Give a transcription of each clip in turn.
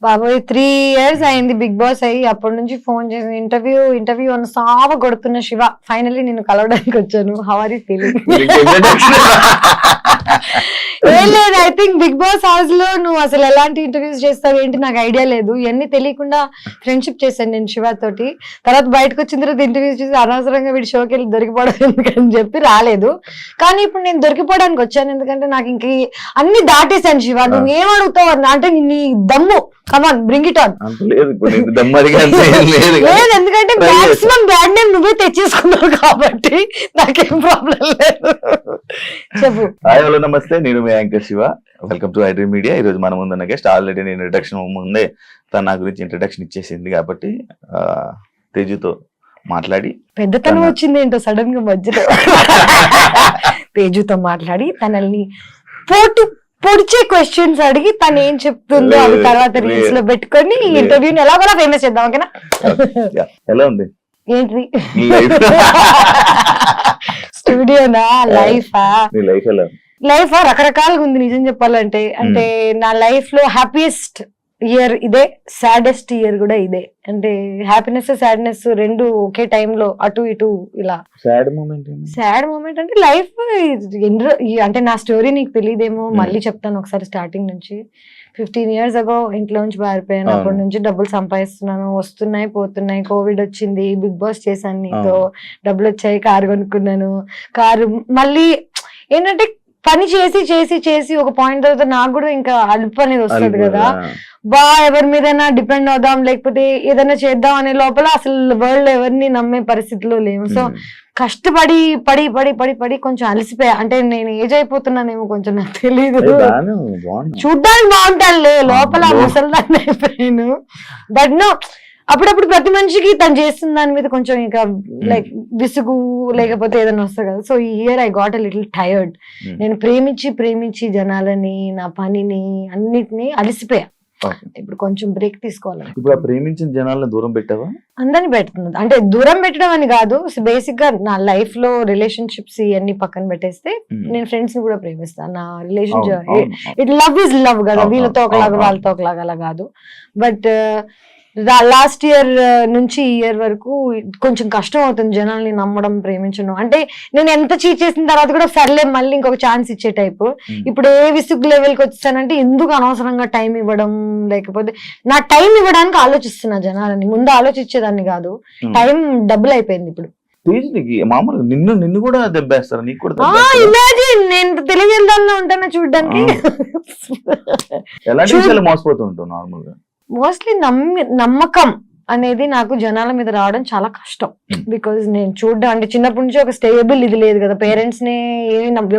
బాబోయ్ 3 years అయింది big boss అయ్యి. అప్పటి నుంచి ఫోన్ చేసి ఇంటర్వ్యూ అని సావ కొడుతున్న శివ, ఫైనల్లీ నిన్ను కలవడానికి వచ్చాను. How are you feeling? ఏం లేదు, I think Bigg Boss house లో నువ్వు అసలు ఎలాంటి ఇంటర్వ్యూస్ చేస్తావు ఏంటి నాకు ఐడియా లేదు. ఇవన్నీ తెలియకుండా ఫ్రెండ్షిప్ చేశాను నేను శివ తోటి. తర్వాత బయటకు వచ్చిన తర్వాత ఇంటర్వ్యూస్ చేసి అనవసరంగా వీడి షోకి వెళ్ళి దొరికిపోవడం ఎందుకని చెప్పి రాలేదు. కానీ ఇప్పుడు నేను దొరికిపోవడానికి వచ్చాను, ఎందుకంటే నాకు ఇంక అన్ని దాటేశాను. శివ నువ్వు ఏం అడుగుతావు అంటే నీ దమ్ము, కమాన్ బ్రింగ్ ఇట్ ఆన్. లేదు, ఎందుకంటే మాక్సిమం బ్యాడ్ నేమ్ నువ్వే తెచ్చేసుకున్నావు కాబట్టి నాకేం ప్రాబ్లం లేదు. చెప్పు. హాయ్ హలో నమస్తే, నేను మీ anchor Shiva. Welcome to iDream media. ఈ రోజు మన ముందున్న గెస్ట్ ఆల్రెడీ నేను ఇంట్రడక్షన్ ముందే తన నా గురించి ఇంట్రడక్షన్ ఇచ్చేసింది కాబట్టి తేజుతో మాట్లాడి పెద్దతనం వచ్చింది ఏంటో సడన్ గా మధ్యలో. తేజుతో మాట్లాడి తనల్ని పొడిచే క్వశ్చన్స్ అడిగి తను ఏం చెప్తుందో అవి తర్వాత రీల్స్ లో పెట్టుకొని ఇంటర్వ్యూని ఎలాగోలా ఫేమస్ చేద్దాం. ఓకేనా? ఎలా ఉంది ఏంటి స్టూడియోనా లైఫా? లైఫ్ రకరకాలుగా ఉంది నిజం చెప్పాలంటే. అంటే నా లైఫ్ లో హ్యాపీయెస్ట్ ఇయర్ ఇదే, సాడెస్ట్ ఇయర్ కూడా ఇదే. అంటే హ్యాపీనెస్ సాడ్నెస్ రెండు ఒకే టైంలో అటు ఇటు ఇలా. సాడ్ మూమెంట్ అంటే లైఫ్ అంటే నా స్టోరీ నీకు తెలియదేమో, మళ్ళీ చెప్తాను ఒకసారి స్టార్టింగ్ నుంచి. 15 years ago ఇంట్లో నుంచి పారిపోయాను. అప్పటి నుంచి డబ్బులు సంపాదిస్తున్నాను, వస్తున్నాయి పోతున్నాయి. కోవిడ్ వచ్చింది, బిగ్ బాస్ చేశాను నీతో, డబ్బులు వచ్చాయి, కారు కొనుక్కున్నాను. కారు మళ్ళీ ఏంటంటే పని చేసి చేసి చేసి ఒక పాయింట్ తర్వాత నాకు కూడా ఇంకా అలుపు అనేది వస్తుంది కదా. ఎవరి మీదైనా డిపెండ్ అవుదాం లేకపోతే ఏదైనా చేద్దాం అనే లోపల అసలు వరల్డ్ ఎవరిని నమ్మే పరిస్థితిలో లేవు. సో కష్టపడి పడి పడి పడి పడి కొంచెం అలసిపోయా. అంటే నేను ఏజ్ అయిపోతున్నానేమో కొంచెం, నాకు తెలీదు. చూడ్డానికి బాగుంటానులే, లోపల ముసలిదాన్ని అయిపోయాను. బట్ నో, అప్పుడప్పుడు ప్రతి మనిషికి తను చేస్తున్న దాని మీద కొంచెం ఇంకా లైక్ విసుగు లేకపోతే ఏదైనా వస్తుంది కదా. సో ఈ year I got a little tired. నేను ప్రేమించి జనాలని, నా పనిని, అన్నిటినీ అలసిపోయా. ఇప్పుడు కొంచెం బ్రేక్ తీసుకోవాలి. ఇప్పుడు ప్రేమించిన జనాలను దూరం పెట్టావా? అందరిని పెడుతుంది. అంటే దూరం పెట్టడం అని కాదు, బేసిక్ గా నా లైఫ్ లో రిలేషన్షిప్స్ ఇవన్నీ పక్కన పెట్టేస్తే నేను ఫ్రెండ్స్ ని కూడా ప్రేమిస్తాను. నా relationship it love is love కదా, వీళ్ళతో ఒకలాగా వాళ్ళతో ఒకలాగా అలా కాదు. బట్ లాస్ట్ ఇయర్ నుంచి ఈ ఇయర్ వరకు కొంచెం కష్టం అవుతుంది జనాల్ని నమ్మడం, ప్రేమించడం. అంటే నేను ఎంత చీట్ చేసిన తర్వాత కూడా సర్లే మళ్ళీ ఇంకొక ఛాన్స్ ఇచ్చే టైపు. ఇప్పుడు ఏ విసుగు లెవెల్కి వచ్చానంటే ఎందుకు అనవసరంగా టైం ఇవ్వడం, లేకపోతే నా టైం ఇవ్వడానికి ఆలోచిస్తున్నా జనాలని. ముందు ఆలోచించేదాన్ని కాదు, టైం డబుల్ అయిపోయింది ఇప్పుడు. మామూలుగా నిన్ను కూడా దెబ్బేస్తారు, నీకు కూడా. ఇమాజిన్ నేను తెలియజేద్దాంలో ఉంటానా చూడడానికి. ఎలాంటి మోసపోతుంటావు నార్మల్ గా? మోస్ట్లీ నమ్మకం అనేది నాకు జనాల మీద రావడం చాలా కష్టం. బికాజ్ నేను చూడడం అంటే చిన్నప్పటి నుంచి ఒక స్టేబుల్ ఇది లేదు కదా. పేరెంట్స్ ని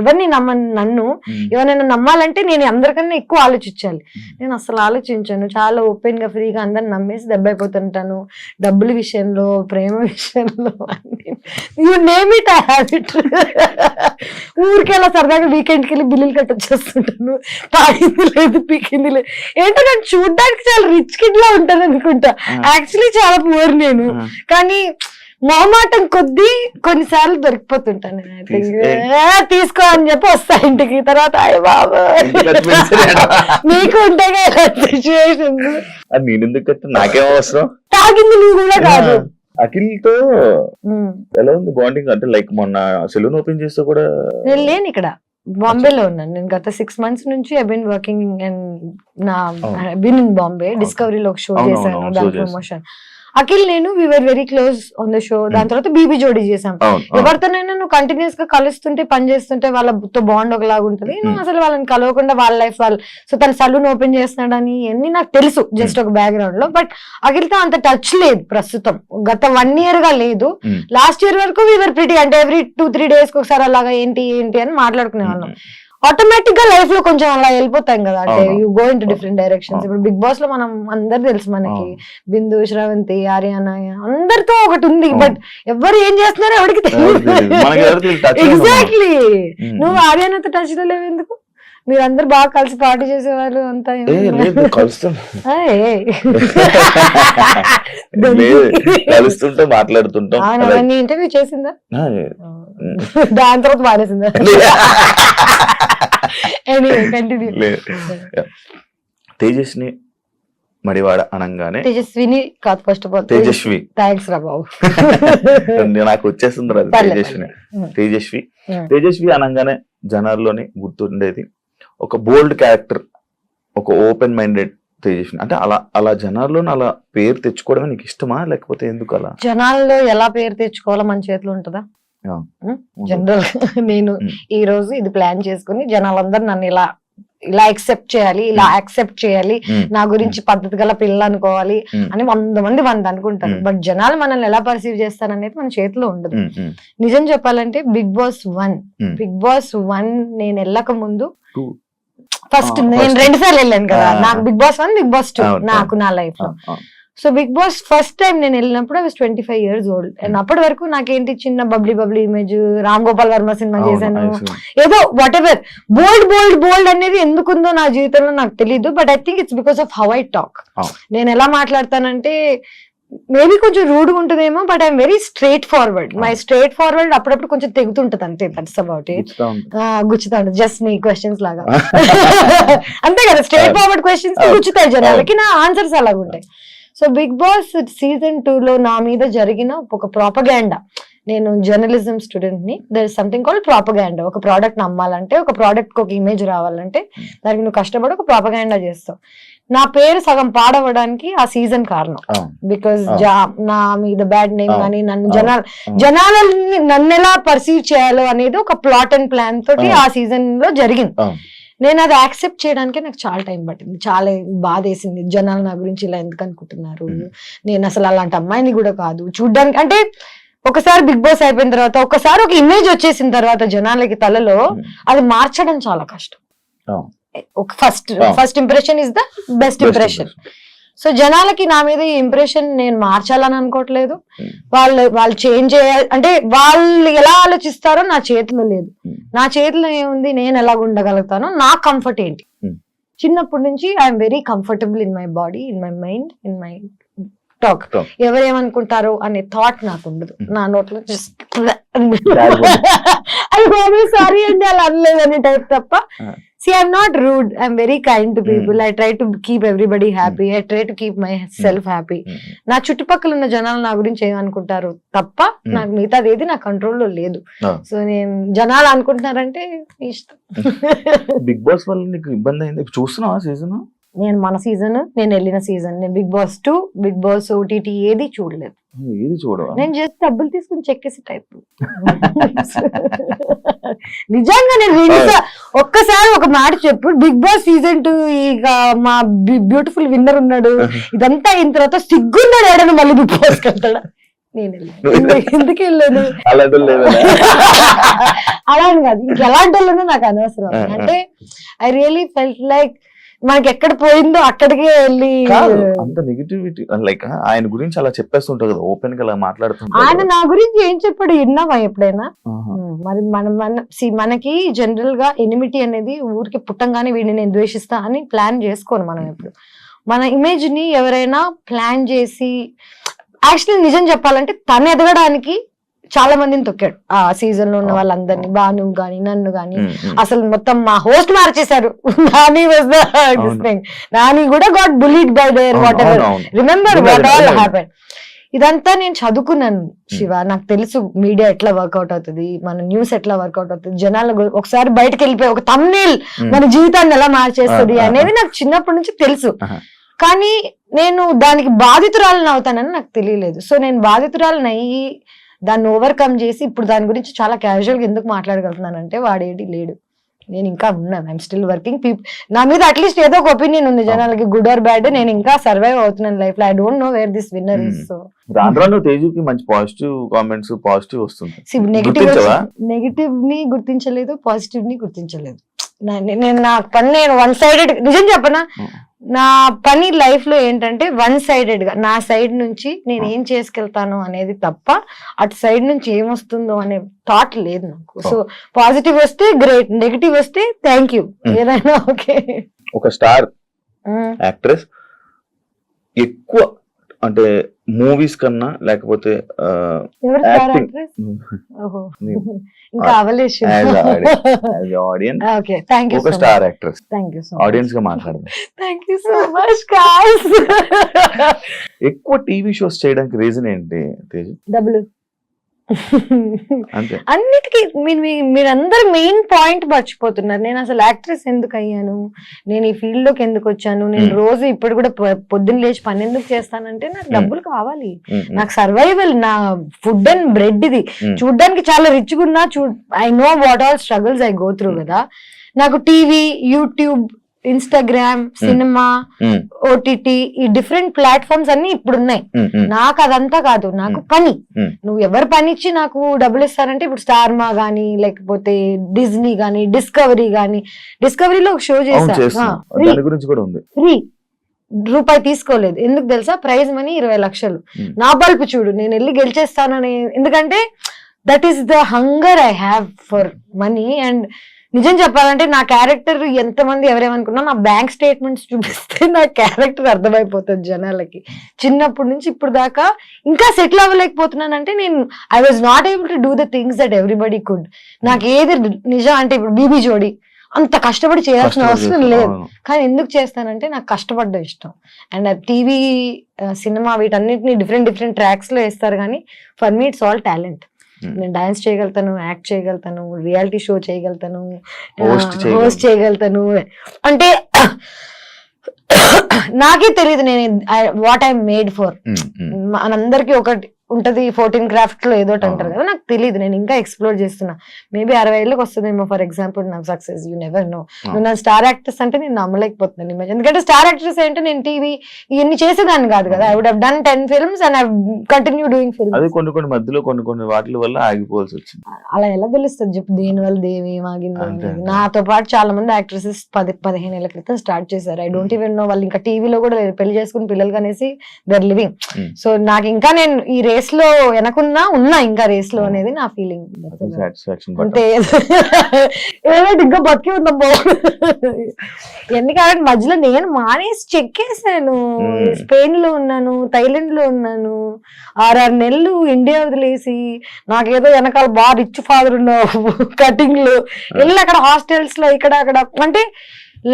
ఎవరిని నన్ను ఎవరైనా నమ్మాలంటే నేను అందరికన్నా ఎక్కువ ఆలోచించాలి. నేను అసలు ఆలోచించాను, చాలా ఓపెన్ గా ఫ్రీగా అందరిని నమ్మేసి దెబ్బ అయిపోతుంటాను. డబ్బుల విషయంలో, ప్రేమ విషయంలో, you name it I have it. ఊరికి అలా సరదాగా వీకెండ్కి వెళ్ళి బిల్లులు కట్టొచ్చేస్తుంటాను. తాగింది లేదు, పీకింది లేదు. ఏంటో నేను చూడడానికి చాలా రిచ్ కిడ్ లా ఉంటాను అనుకుంటా. యాక్చువల్లీ చాలా పూర్ నేను, కానీ మొహమాటం కొద్దీ కొన్నిసార్లు దొరికిపోతుంటాను. తీసుకో అని చెప్పి వస్తా ఇంటికి. తర్వాత అయ్య బాబా నీకు ఉంటాయి సిచ్యువేషన్. నాకేం అవసరం, తాగింది నువ్వు కూడా కాదు. అఖిల్తో ఎలా ఉంది బాండింగ్? అంటే లైక్ మొన్న సెలూన్ ఓపెన్ చేస్తే కూడా నేను లేను ఇక్కడ, బాంబేలో ఉన్నాను. నేను గత 6 months నుంచి ఐ బీన్ వర్కింగ్ అండ్ నా బీన్ ఇన్ బాంబే. డిస్కవరీలో ఒక షో చేశాను, దాని ప్రమోషన్. అఖిల్ నేను we were very close on the show. దాని తర్వాత బీబీ జోడీ చేసాం. ఎవరితోనైనా నువ్వు కంటిన్యూస్ గా కలుస్తుంటే పని చేస్తుంటే వాళ్ళతో బాండ్ ఒకలాగా ఉంటుంది. నువ్వు అసలు వాళ్ళని కలవకుండా వాళ్ళ లైఫ్ వాళ్ళు. సో తన సలూన్ ఓపెన్ చేస్తున్నాడని అన్ని నాకు తెలుసు జస్ట్ ఒక బ్యాక్గ్రౌండ్ లో. బట్ అఖిల్తో అంత టచ్ లేదు ప్రస్తుతం, గత 1 year గా లేదు. లాస్ట్ ఇయర్ వరకు వి వర్ ప్రిటీ, అంటే ఎవ్రీ 2-3 days ఒకసారి అలాగా ఏంటి అని మాట్లాడుకునే వాళ్ళం. ఆటోమేటిక్ గా లైఫ్ లో కొంచెం అలా వెళ్ళిపోతాం కదా, అంటే you go in to different directions. ఇప్పుడు బిగ్ బాస్ లో మనం అందరు తెలుసు మనకి, బిందు, శ్రవంతి, ఆర్యానా అందరితో ఒకటి ఉంది. బట్ ఎవరు ఏం చేస్తున్నారో ఎవరికి తెలియదు. ఎగ్జాక్ట్లీ. నువ్వు ఆర్యానాతో టచ్ లో లేవు ఎందుకు? మీరందరు బాగా కలిసి పార్టీ చేసేవాళ్ళు అంతా. కలుస్తుంటే మాట్లాడుతుంటాం. ఇంటర్వ్యూ చేసిందా? దాని తర్వాత మానేసిందా? తేజస్ని మడివాడ అనగానే తేజస్విని కాదు first of all Tejaswi. Thanks రా బాబు. నాకు వచ్చేస్తుంది అది తేజస్విని. తేజస్వి అనగానే జనాల్లోని గుర్తుండేది ఒక బోల్డ్ క్యారెక్టర్, ఒక ఓపెన్ మైండెడ్ తేజస్విని. అంటే అలా జనాల్లో అలా పేరు తెచ్చుకోవడమే నీకు ఇష్టమా, లేకపోతే ఎందుకు అలా? జనాల్లో ఎలా పేరు తెచ్చుకోవాలో మన చేతిలో ఉంటుందా? జనరల్ నేను ఈ రోజు ఇది ప్లాన్ చేసుకుని జనాలందరూ నన్ను ఇలా యాక్సెప్ట్ చేయాలి, ఇలా యాక్సెప్ట్ చేయాలి, నా గురించి పద్ధతి గల పిల్ల అనుకోవాలి అని 100 మంది అనుకుంటారు. బట్ జనాలు మనల్ని ఎలా పర్సీవ్ చేస్తారనేది మన చేతిలో ఉండదు. నిజం చెప్పాలంటే బిగ్ బాస్ 1 నేను వెళ్ళక ముందు ఫస్ట్ నేను 2 సార్లు వెళ్ళాను కదా. నాకు బిగ్ బాస్ 1, బిగ్ బాస్ 2 నాకు నా లైఫ్ లో. So Bigg Boss first time నేను వెళ్ళినప్పుడు I was 25 years old. And అప్పటి వరకు నాకేంటి చిన్న బబ్లీ ఇమేజ్, రామ్ గోపాల్ వర్మ సినిమా చేశాను, ఏదో వాట్ ఎవర్ బోల్డ్ అనేది ఎందుకుందో నా జీవితంలో నాకు తెలియదు. But I think it's because of how I talk. నేను ఎలా మాట్లాడతానంటే మేబీ కొంచెం రూడ్గా ఉంటుందేమో, but I'm very straight forward. My straight forward అప్పుడప్పుడు కొంచెం తెగుతుంటది అంతే. That's about it. గుచ్చుతా ఉంటుంది జస్ట్ నీ క్వశ్చన్స్ లాగా. అంతే కదా, స్ట్రైట్ ఫార్వర్డ్ క్వశ్చన్స్ గుచ్చుతాయి జనాలకి, నా ఆన్సర్స్ అలాగ ఉంటాయి. సో బిగ్ బాస్ సీజన్ 2 లో నా మీద జరిగిన ఒక ప్రాపగాండా, నేను జర్నలిజం స్టూడెంట్ ని, there is something called propaganda. ఒక ప్రోడక్ట్ అమ్మాలంటే, ఒక ప్రోడక్ట్ కి ఒక ఇమేజ్ రావాలంటే దానికి నువ్వు కష్టపడి ఒక ప్రాపగాండా చేస్తావు. నా పేరు సగం పాడవడానికి ఆ సీజన్ కారణం. బికాస్ నా మీద బ్యాడ్ నేమ్ కానీ జనాలని నన్ను ఎలా పర్సీవ్ చేయాలో అనేది ఒక ప్లాట్ అండ్ ప్లాన్ తోటి ఆ సీజన్ లో జరిగింది. నేను అది యాక్సెప్ట్ చేయడానికి నాకు చాలా టైం పట్టింది, చాలా బాధ వేసింది. జనాలు నా గురించి ఇలా ఎందుకు అనుకుంటున్నారు, నేను అసలు అలాంటి అమ్మాయిని కూడా కాదు చూడ్డానికి. అంటే ఒకసారి బిగ్ బాస్ అయిపోయిన తర్వాత, ఒకసారి ఒక ఇమేజ్ వచ్చేసిన తర్వాత జనాలకి తలలో అది మార్చడం చాలా కష్టం. ఒక first impression is the best impression. So జనాలకి నా మీద ఈ ఇంప్రెషన్ నేను మార్చాలని అనుకోవట్లేదు. వాళ్ళు చేంజ్ చేయాలి అంటే వాళ్ళు ఎలా ఆలోచిస్తారో నా చేతిలో లేదు. నా చేతిలో ఏముంది, నేను ఎలా ఉండగలుగుతానో, నా కంఫర్ట్ ఏంటి. చిన్నప్పటి నుంచి I'm very comfortable in my body, in my mind, in my talk. ఎవరేమనుకుంటారో అనే థాట్ నాకు ఉండదు. నా నోట్లో జస్ట్ సారీ అండి అలా అనలేదు అనే టైప్ తప్ప. See, I'm not rude. I'm very kind to people. I try to keep everybody happy. I try to keep myself happy. నా చుట్టుపక్కల ఉన్న జనాలు నా గురించి ఏమనుకుంటారు తప్ప నాకు మిగతాది ఏది నా కంట్రోల్లో లేదు. సో నేను జనాలు అనుకుంటున్నారంటే ఇష్టం. బిగ్ బాస్ వల్ల నీకు ఇబ్బంది అయింది చూస్తున్నావా సీజన్? నేను మన సీజన్, నేను వెళ్ళిన సీజన్, నేను Bigg Boss 2, Bigg Boss OTT ఏది చూడలేదు. ఏది చూడవా? నేను జస్ట్ డబ్బులు తీసుకుని చెక్కేసి టైప్. నిజంగా నేను ఒక్కసారి ఒక మాట చెప్పు, బిగ్ బాస్ సీజన్ 2 ఇక మా బ్యూటిఫుల్ విన్నర్ ఉన్నాడు, ఇదంతా అయిన తర్వాత సిగ్గున్నాడు ఏడను మళ్ళీ బిగ్ బాస్ వెళ్తాడా? నేను ఎందుకు వెళ్ళాను అలా అని కాదు, ఇంకెలాంటి వాళ్ళనో నాకు అనవసరం. అంటే ఐ రియలీ ఫెల్ట్ లైక్ మనకి ఎక్కడ పోయిందో అక్కడికే వెళ్ళి అంత నెగిటివిటీ. లైక్ ఆయన గురించి అలా చెప్పేస్తుంటారు కదా, ఓపెన్ గా అలా మాట్లాడుతుంటారు. ఆయన నా గురించి ఏం చెప్పాడు విన్నావా ఎప్పుడైనా? మరి మనకి జనరల్ గా ఎనిమిటీ అనేది ఊరికి పుట్టంగానే వీడిని నేను ద్వేషిస్తా అని ప్లాన్ చేసుకోను మనం. ఎప్పుడు మన ఇమేజ్ ని ఎవరైనా ప్లాన్ చేసి, యాక్చువల్లీ నిజం చెప్పాలంటే తను ఎదగడానికి చాలా మందిని తొక్కాడు ఆ సీజన్ లో ఉన్న వాళ్ళందరినీ, బాను గాని నన్ను గాని. అసలు మొత్తం మా హోస్ట్ మార్చేశారు. నాని కూడా got bullied by their what ever, remember what all happen. ఇదంతా నేను చదువుకున్నాను శివ, నాకు తెలుసు మీడియా ఎట్లా వర్కౌట్ అవుతుంది, మన న్యూస్ ఎట్లా వర్కౌట్ అవుతుంది, జనాలు ఒకసారి బయటకు వెళ్ళిపోయి ఒక థంబ్నెయిల్ మన జీవితాన్ని ఎలా మార్చేస్తుంది అనేది నాకు చిన్నప్పటి నుంచి తెలుసు. కానీ నేను దానికి బాధితురాలను అవుతానని నాకు తెలియలేదు. సో నేను బాధితురాలను అయ్యి దాన్ని ఓవర్కమ్ చేసి ఇప్పుడు దాని గురించి చాలా క్యాజువల్ గా ఎందుకు మాట్లాడగలుగుతున్నానంటే వాడేటి లేడు, నేను ఇంకా ఉన్నాను. I'm still working. నా మీద అట్లీస్ట్ ఏదో ఒక ఒపీనియన్ ఉంది జనాలకి, గుడ్ ఆర్ బ్యాడ్. నేను ఇంకా సర్వైవ్ అవుతున్నాను లైఫ్ లో. I don't know where this winner is. So తేజుకి మంచి పాజిటివ్ కామెంట్స్, పాజిటివ్ వస్తుంది. నెగిటివ్ ని గుర్తించలేదు, పాజిటివ్ ని గుర్తించలేదు. నేను నా పని నేను వన్ సైడెడ్, నిజం చెప్పనా, నా పని లైఫ్ లో ఏంటంటే వన్ సైడెడ్ గా నా సైడ్ నుంచి నేను ఏం చేసుకెళ్తాను అనేది తప్ప అటు సైడ్ నుంచి ఏమొస్తుందో అనే థాట్ లేదు నాకు. సో పాజిటివ్ వస్తే గ్రేట్, నెగిటివ్ వస్తే థ్యాంక్ యూ, ఏదైనా ఓకే. ఒక స్టార్ యాక్ట్రెస్ ఎక్కువ అంటే మూవీస్ కన్నా లేకపోతే ఎవరు స్టార్ యాక్టింగ్ యాక్ట్రెస్? ఓహో, ఇంకా అవలేష్. ఆడియన్స్ ఓకే, థ్యాంక్ యూ ఒక so star actress thank you so audience గా మాట్లాడదాం. Thank you so much guys. ఎక్కువ టీవీ షోస్ చేయడానికి రీజన్ ఏంటి తేజు? డబ్బులు. అంతే. అన్నిటికీ మీరందరూ మెయిన్ పాయింట్ మర్చిపోతున్నారు. నేను అసలు యాక్ట్రెస్ ఎందుకు అయ్యాను, నేను ఈ ఫీల్డ్ లోకి ఎందుకు వచ్చాను, నేను రోజు ఇప్పుడు కూడా పొద్దున్న లేచి పని ఎందుకు చేస్తానంటే నాకు డబ్బులు కావాలి, నాకు సర్వైవల్, నా ఫుడ్ అండ్ బ్రెడ్ ఇది. చూడ్డానికి చాలా రిచ్ గా ఉన్నా, I know what all struggles I go through కదా. నాకు TV, YouTube, Instagram, cinema, OTT, ఈ డిఫరెంట్ ప్లాట్ఫామ్స్ అన్ని ఇప్పుడు ఉన్నాయి. నాకు అదంతా కాదు, నాకు పని. నువ్వు ఎవరు పని ఇచ్చి నాకు డబ్బులు ఇస్తారంటే ఇప్పుడు స్టార్ మా గానీ, లేకపోతే డిజ్నీ గానీ, డిస్కవరీ గానీ. డిస్కవరీలో ఒక షో చేశా, ఫ్రీ, రూపాయి తీసుకోలేదు. ఎందుకు తెలుసా? ప్రైజ్ మనీ 20 లక్షలు. నా బల్పు చూడు, నేను వెళ్ళి గెలిచేస్తానని. ఎందుకంటే that is the hunger I have for money. And నిజం చెప్పాలంటే నా క్యారెక్టర్ ఎంతమంది ఎవరేమనుకున్నా, నా బ్యాంక్ స్టేట్మెంట్స్ చూపిస్తే నా క్యారెక్టర్ అర్థమైపోతుంది జనాలకి. చిన్నప్పటి నుంచి ఇప్పుడు దాకా ఇంకా సెటిల్ అవ్వలేకపోతున్నానంటే నేను I was not able to do the things that everybody could. నాకు ఏది నిజం అంటే ఇప్పుడు బీబీ జోడి అంత కష్టపడి చేయాల్సిన అవసరం లేదు, కానీ ఎందుకు చేస్తానంటే నాకు కష్టపడ్డం ఇష్టం. అండ్ టీవీ, సినిమా వీటన్నిటిని డిఫరెంట్ ట్రాక్స్ లో వేస్తారు, కానీ for me it's all talent. నేను డాన్స్ చేయగలుగుతాను, యాక్ట్ చేయగలుగుతాను, రియాలిటీ షో చేయగలుగుతాను, హోస్ట్ చేయగలుగుతాను. అంటే నాకే తెలియదు నేను వాట్ ఐ మేడ్ ఫర్. మనందరికి ఒకటి ఉంటది 14 క్రాఫ్ట్ లో ఏదోటి అంటారు కదా, నాకు తెలియదు. నేను ఇంకా ఎక్స్ప్లోర్ చేస్తున్నా. మేబీ 60 ఏళ్ళకి వస్తుందేమో ఫర్ ఎగ్జాంపుల్ నా సక్సెస్. You never know. నువ్వు నా స్టార్ యాక్ట్రెస్ అంటే నేను నమ్మలేకపోతున్నాను ఇమేజ్. ఎందుకంటే స్టార్ యాక్ట్రెస్ అంటే నేను టీవీ ఇవన్నీ చేసేదాన్ని కాదు కదా. I would have done 10 films and I continue doing films. అది కొన్ని మధ్యలో కొన్ని వాటి వల్ల ఆగిపోవాల్సి వచ్చింది. అలా ఎలా తెలుస్తుంది చెప్పు? దేని వల్ల దేవి ఆగింది అనేది. నాతో పాటు చాలా మంది యాక్ట్రెసెస్ 10-15 ఏళ్ల క్రితం స్టార్ట్ చేశారు. ఐ డోంట్ ఈవెన్ నో వాళ్ళు ఇంకా టీవీలో కూడా పెళ్లి చేసుకుని పిల్లలు కనేసి దే ఆర్ లివింగ్. సో నాకు ఇంకా నేను ఈ రేస్ లో వెనకున్నా ఇంకా రేస్ లో అనేది నా ఫీలింగ్. అంటే ఇంకా బతికి ఉందా ఎందుకంటే మధ్యలో నేను మానేసి చెక్కేసాను. స్పెయిన్ లో ఉన్నాను, థైలాండ్ లో ఉన్నాను, 6 నెలలు ఇండియా వదిలేసి, నాకేదో వెనకాల బాగా రిచ్ ఫాదర్ ఉన్నావు కటింగ్ లో వెళ్ళి అక్కడ హాస్టల్స్ లో ఇక్కడ అక్కడ. అంటే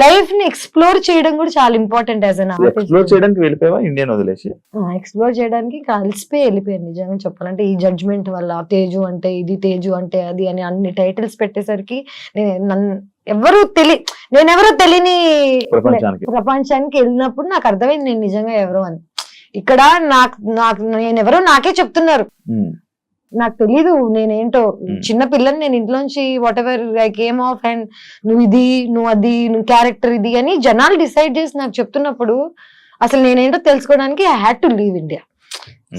లైఫ్ ని ఎక్స్ప్లోర్ చేయడం కూడా చాలా important. As an artist explore చేయడానికి వెళ్ళిపోయావా ఇండియన్ వదిలేసి? ఎక్స్ప్లోర్ చేయడానికి కలిసిపోయి వెళ్ళిపోయాను నిజంగా చెప్పాలంటే. ఈ జడ్జ్మెంట్ వల్ల తేజు అంటే ఇది, తేజు అంటే అది అని అన్ని టైటిల్స్ పెట్టేసరికి నేనెవరో తెలియని ప్రపంచానికి వెళ్ళినప్పుడు నాకు అర్థమైంది నేను నిజంగా ఎవరో అని. ఇక్కడ నేనెవరో నాకే చెప్తున్నారు, నాకు తెలీదు నేనేంటో. చిన్న పిల్లని నేను ఇంట్లోంచి what ever I came of and నువ్వు ఇది, నువ్వు అది, నువ్వు క్యారెక్టర్ ఇది అని జనాలు డిసైడ్ చేసి నాకు చెప్తున్నప్పుడు అసలు నేనేంటో తెలుసుకోవడానికి I had to leave India.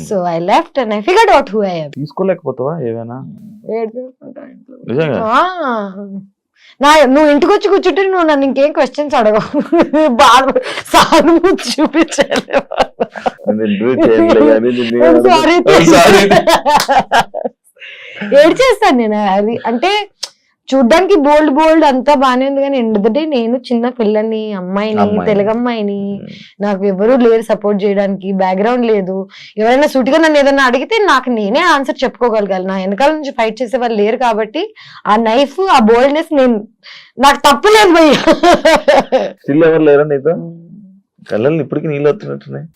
So I left and I figured out who I am. తీసుకోలేకపోతావా ఏమైనా? నువ్వు ఇంటికి వచ్చి కూర్చుంటే నువ్వు నన్ను ఇంకేం క్వశ్చన్స్ అడగవు. బాగా సానుభూతి చూపించాలి. ఏడ్చేస్తాను నేను. అది అంటే చూడ్డానికి బోల్డ్ అంతా బానే ఉంది, కానీ ఎందుకంటే నేను చిన్న పిల్లని, అమ్మాయిని, తెలుగు అమ్మాయిని, నాకు ఎవరు లేరు సపోర్ట్ చేయడానికి, బ్యాక్గ్రౌండ్ లేదు. ఎవరైనా సూటిగా నన్ను ఏదైనా అడిగితే నాకు నేనే ఆన్సర్ చెప్పుకోగలగాలి. నా వెనకాల నుంచి ఫైట్ చేసే వాళ్ళు లేరు కాబట్టి ఆ నైఫ్, ఆ బోల్డ్నెస్ నాకు తప్పలేదు భయ్యా. కళ్ళని ఇప్పటికి నీళ్ళు వస్తున్నట్టున్నాయి.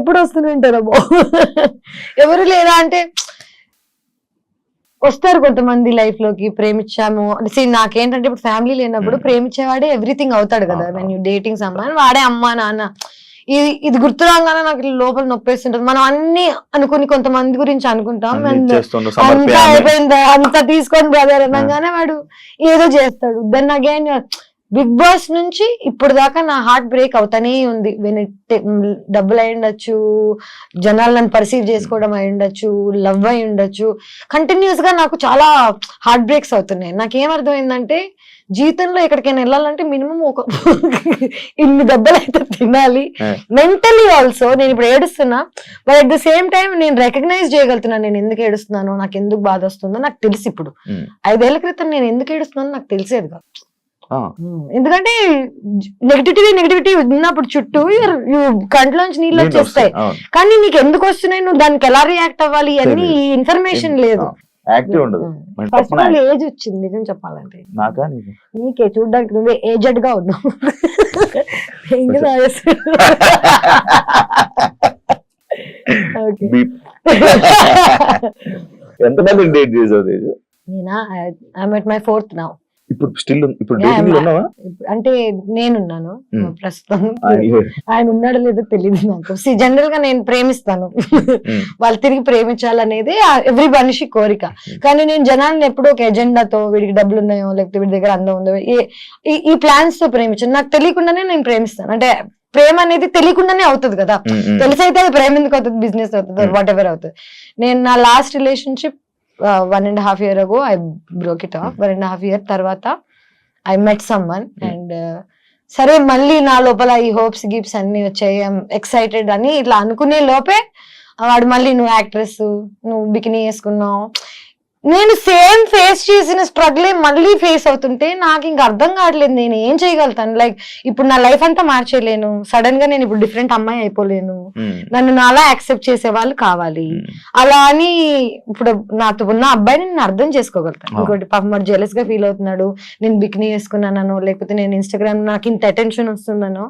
ఎప్పుడు వస్తుంటారా ఎవరు లేదా అంటే వస్తారు కొంతమంది లైఫ్ లోకి. ప్రేమించాము నాకేంటంటే ఇప్పుడు ఫ్యామిలీ లేనప్పుడు ప్రేమించేవాడే ఎవ్రీథింగ్ అవుతాడు కదా. వెన్ యూ డేటింగ్ సమ్వన్ వాడే అమ్మా నాన్న. ఇది గుర్తు రాగానే నాకు లోపల నొప్పేస్తుంటది. మనం అన్ని అనుకుని కొంతమంది గురించి అనుకుంటాం, అంతా అయిపోయిందా అంతా తీసుకొని బ్రదర్ అనగానే వాడు ఏదో చేస్తాడు. దెన్ అగైన్ బిగ్ బాస్ నుంచి ఇప్పుడు దాకా నా హార్ట్ బ్రేక్ అవుతానే ఉంది. డబ్బులు అయి ఉండొచ్చు, జనాలు నన్ను పర్సీవ్ చేసుకోవడం అయి ఉండొచ్చు, లవ్ అయి ఉండొచ్చు. కంటిన్యూస్ గా నాకు చాలా హార్ట్ బ్రేక్స్ అవుతున్నాయి. నాకేమర్థమైందంటే జీవితంలో ఎక్కడికైనా వెళ్ళాలంటే మినిమం ఒక ఇన్ని దెబ్బలు అయితే తినాలి. మెంటలీ ఆల్సో నేను ఇప్పుడు ఏడుస్తున్నా, but at the same time నేను రికగ్నైజ్ చేయగలుగుతున్నాను నేను ఎందుకు ఏడుస్తున్నానో, నాకు ఎందుకు బాధ వస్తుందో నాకు తెలుసు. ఇప్పుడు 5 ఏళ్ల క్రితం నేను ఎందుకు ఏడుస్తున్నానో నాకు తెలిసేది కాదు. ఎందుకంటే నెగిటివిటీ ఉన్నప్పుడు చుట్టూ కంట్లోంచి నీళ్ళు వచ్చేస్తాయి. కానీ నీకు ఎందుకు వస్తున్నాయి, నువ్వు దానికి ఎలా రియాక్ట్ అవ్వాలి అన్ని ఇన్ఫర్మేషన్ లేదు. యాక్టివ్ ఉండదు. ఫస్ట్ ఆఫ్ ఆల్ ఏజ్ వచ్చింది నిజం చెప్పాలంటే. నాకా నీకే చూడడానికి నువ్వే ఏజెడ్ గా ఉన్నావు. ఎంతమంది డేట్ చేసావు? నేనా, I'm at my 4th now. ఇప్పుడు స్టిల్ ఇప్పుడు డేటింగ్ లో ఉన్నావా? అంటే నేనున్నాను ప్రస్తుతం. ఆయన ఉన్నాడో లేదో తెలియదు నాకు. జనరల్ గా నేను ప్రేమిస్తాను, వాళ్ళు తిరిగి ప్రేమించాలనేది ఎవ్రీ మనిషి కోరిక. కానీ నేను జనాలను ఎప్పుడూ ఒక ఎజెండాతో, వీడికి డబ్బులు ఉన్నాయో లేకపోతే వీడి దగ్గర అందం ఉందో ఈ ప్లాన్స్ తో ప్రేమించాను. నాకు తెలియకుండానే నేను ప్రేమిస్తాను. అంటే ప్రేమ అనేది తెలియకుండానే అవుతుంది కదా, తెలిసైతే అది ప్రేమ ఎందుకు అవుతుంది, బిజినెస్ అవుతుంది, వాట్ ఎవర్ అవుతుంది. నేను నా last relationship 1.5 year ago I broke it off. 1.5 year తర్వాత I met someone and సరే మళ్ళీ నా లోపల ఈ హోప్స్ గిప్స్ అన్ని వచ్చాయి, ఎక్సైటెడ్ అని ఇట్లా అనుకునే లోపే వాడు మళ్ళీ నువ్వు యాక్ట్రెస్, నువ్వు బికినీ వేసుకున్నావు. నేను సేమ్ ఫేస్ చేసిన స్ట్రగుల్ మళ్ళీ ఫేస్ అవుతుంటే నాకు ఇంకా అర్థం కావట్లేదు నేను ఏం చేయగలుగుతాను. లైక్ ఇప్పుడు నా లైఫ్ అంతా మార్చేయలేను, సడన్ గా నేను ఇప్పుడు డిఫరెంట్ అమ్మాయి అయిపోలేను, నన్ను నాలా యాక్సెప్ట్ చేసే వాళ్ళు కావాలి. అలా అని ఇప్పుడు నాతో ఉన్న అబ్బాయిని నేను అర్థం చేసుకోగలుగుతాను. ఇంకోటి పాపం వాడు జెలస్ గా ఫీల్ అవుతున్నాడు, నేను బికినీ వేసుకున్నానో లేకపోతే నేను ఇన్స్టాగ్రామ్ నాకు ఇంత అటెన్షన్ వస్తుందనో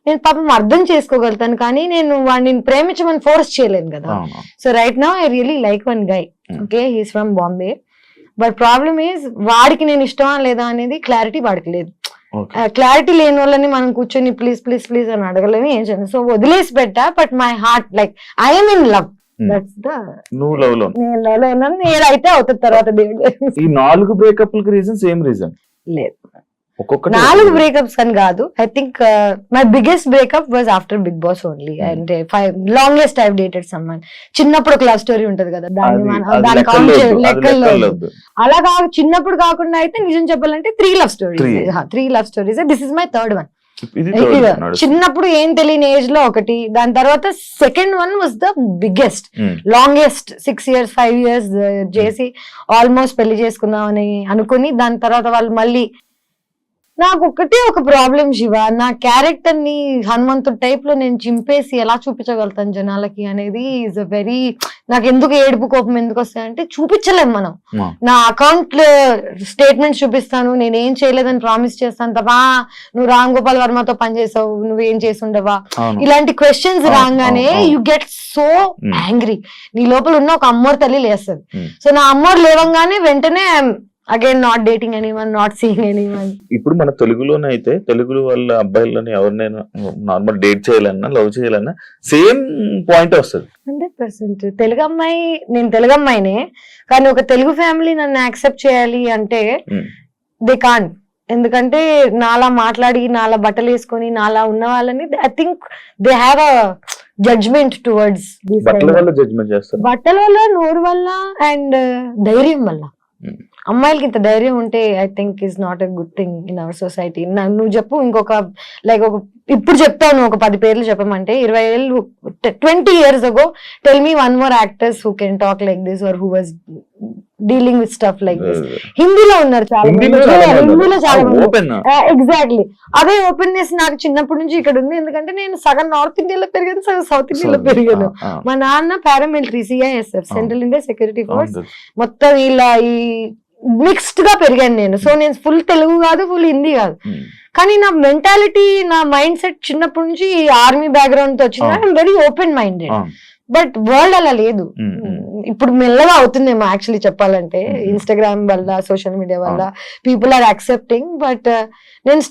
నేను పాపం అర్థం చేసుకోగలుగుతాను. కానీ నేను వాడిని ప్రేమించమని ఫోర్స్ చేయలేను కదా. So right now I really like one guy. Okay, he's from Bombay. But problem is వాడికి నేను ఇష్టమా లేదా అనేది క్లారిటీ వాడికి లేదు. క్లారిటీ లేని వాళ్ళని మనం కూర్చొని ప్లీజ్ ప్లీజ్ ప్లీజ్ అని అడగలేము, ఏం చేయాలి. సో వదిలేసి పెట్టా. But my heart like I'm in love. That's the నువ్వు లవ్ లో నేను లవ్ లో ఉన్నాను. ఏదైతే అవుతుంది తర్వాత దేవుడు. ఈ 4 బ్రేకప్ రీజన్ సేమ్ రీజన్ లేదు. 4 బ్రేకప్స్ అని కాదు. I think my biggest breakup was after Bigg Boss only. అంటే లాంగెస్ట్ ఐ డేటెడ్ సమ్మన్. చిన్నప్పుడు ఒక లవ్ స్టోరీ ఉంటది కదా, దాని కౌంట్ లెక్కల్లో అలా కాదు. చిన్నప్పుడు కాకుండా అయితే నిజం చెప్పాలంటే 3 love stories. This is my 3rd one. చిన్నప్పుడు ఏం తెలియని ఏజ్ లో ఒకటి, దాని తర్వాత second one was the biggest, longest 6 years 5 years చేసి ఆల్మోస్ట్ పెళ్లి చేసుకుందాం అని అనుకుని దాని తర్వాత వాళ్ళు మళ్ళీ. నాకు ఒకటే ఒక ప్రాబ్లం శివ, నా క్యారెక్టర్ ని హనుమంతుడు టైప్ లో నేను చింపేసి ఎలా చూపించగలుగుతాను జనాలకి అనేది ఈజ్ అ వెరీ. నాకు ఎందుకు ఏడుపు కోపం ఎందుకు వస్తాయంటే చూపించలేము మనం. నా అకౌంట్ స్టేట్మెంట్స్ చూపిస్తాను, నేనేం చేయలేదని ప్రామిస్ చేస్తాను తప్ప నువ్వు రామ్ గోపాల్ వర్మతో పనిచేసావు, నువ్వేం చేసి ఉండవా, ఇలాంటి క్వశ్చన్స్ రాగానే యు గెట్ సో యాంగ్రీ. నీ లోపల ఉన్న ఒక అమ్మోరు తల్లి లేస్తుంది. సో నా అమ్మోరు లేవంగానే వెంటనే again not dating anyone, not seeing anyone. ఇప్పుడు మన తెలుగులోనే అయితే తెలుగు వాళ్ళ అబ్బాయిలని ఎవరినైనా నార్మల్ డేట్ చేయాలన్నా లవ్ చేయాలన్నా సేమ్ పాయింట్ వస్తుంది. 100% తెలుగు అమ్మాయి, నేను తెలుగు అమ్మాయినే కానీ ఒక తెలుగు ఫ్యామిలీ నన్ను యాక్సెప్ట్ చేయాలి అంటే దే కాంట్. ఎందుకంటే నాలా మాట్లాడి, నాలా బట్టలు వేసుకొని, నాలా ఉన్న వాళ్ళని I think they have a judgment towards. బట్టల వల్ల జడ్జ్మెంట్ చేస్తారు, బట్టల వల్ల, నోరు వల్ల అండ్ ధైర్యం వల్ల. అమ్మాయిలకి ఇంత ధైర్యం ఉంటే I think is not a good thing in our society. నువ్వు చెప్పు ఇంకొక లైక్ ఒక ఇప్పుడు చెప్తాను ఒక 10 పేర్లు చెప్పమంటే 20 ఏళ్ళు 20 years ago tell me 1 more actors who can talk like this or who was dealing with stuff like this. హిందీలో ఉన్నారు చాలా, హిందీలో చాలా ఎగ్జాక్ట్లీ. అదే ఓపెన్నెస్ నాకు చిన్నప్పటి నుంచి ఇక్కడ ఉంది. ఎందుకంటే నేను సగం నార్త్ ఇండియాలో పెరిగాను, సగం సౌత్ ఇండియాలో పెరిగాను. మా నాన్న paramilitary, CISF, central India security force, మొత్తం ఇలా ఈ మిక్స్డ్ గా పెరిగాను నేను. సో నేను ఫుల్ తెలుగు కాదు, ఫుల్ హిందీ కాదు. కానీ నా మెంటాలిటీ, నా మైండ్ సెట్ చిన్నప్పటి నుంచి ఆర్మీ బ్యాక్గ్రౌండ్ తో వచ్చింది. I'm very open minded. But world అలా లేదు. ఇప్పుడు మెల్లగా అవుతుందేమో యాక్చువల్లీ చెప్పాలంటే, ఇన్స్టాగ్రామ్ వల్ల, సోషల్ మీడియా వల్ల పీపుల్ ఆర్ యాక్సెప్టింగ్. బట్ నేను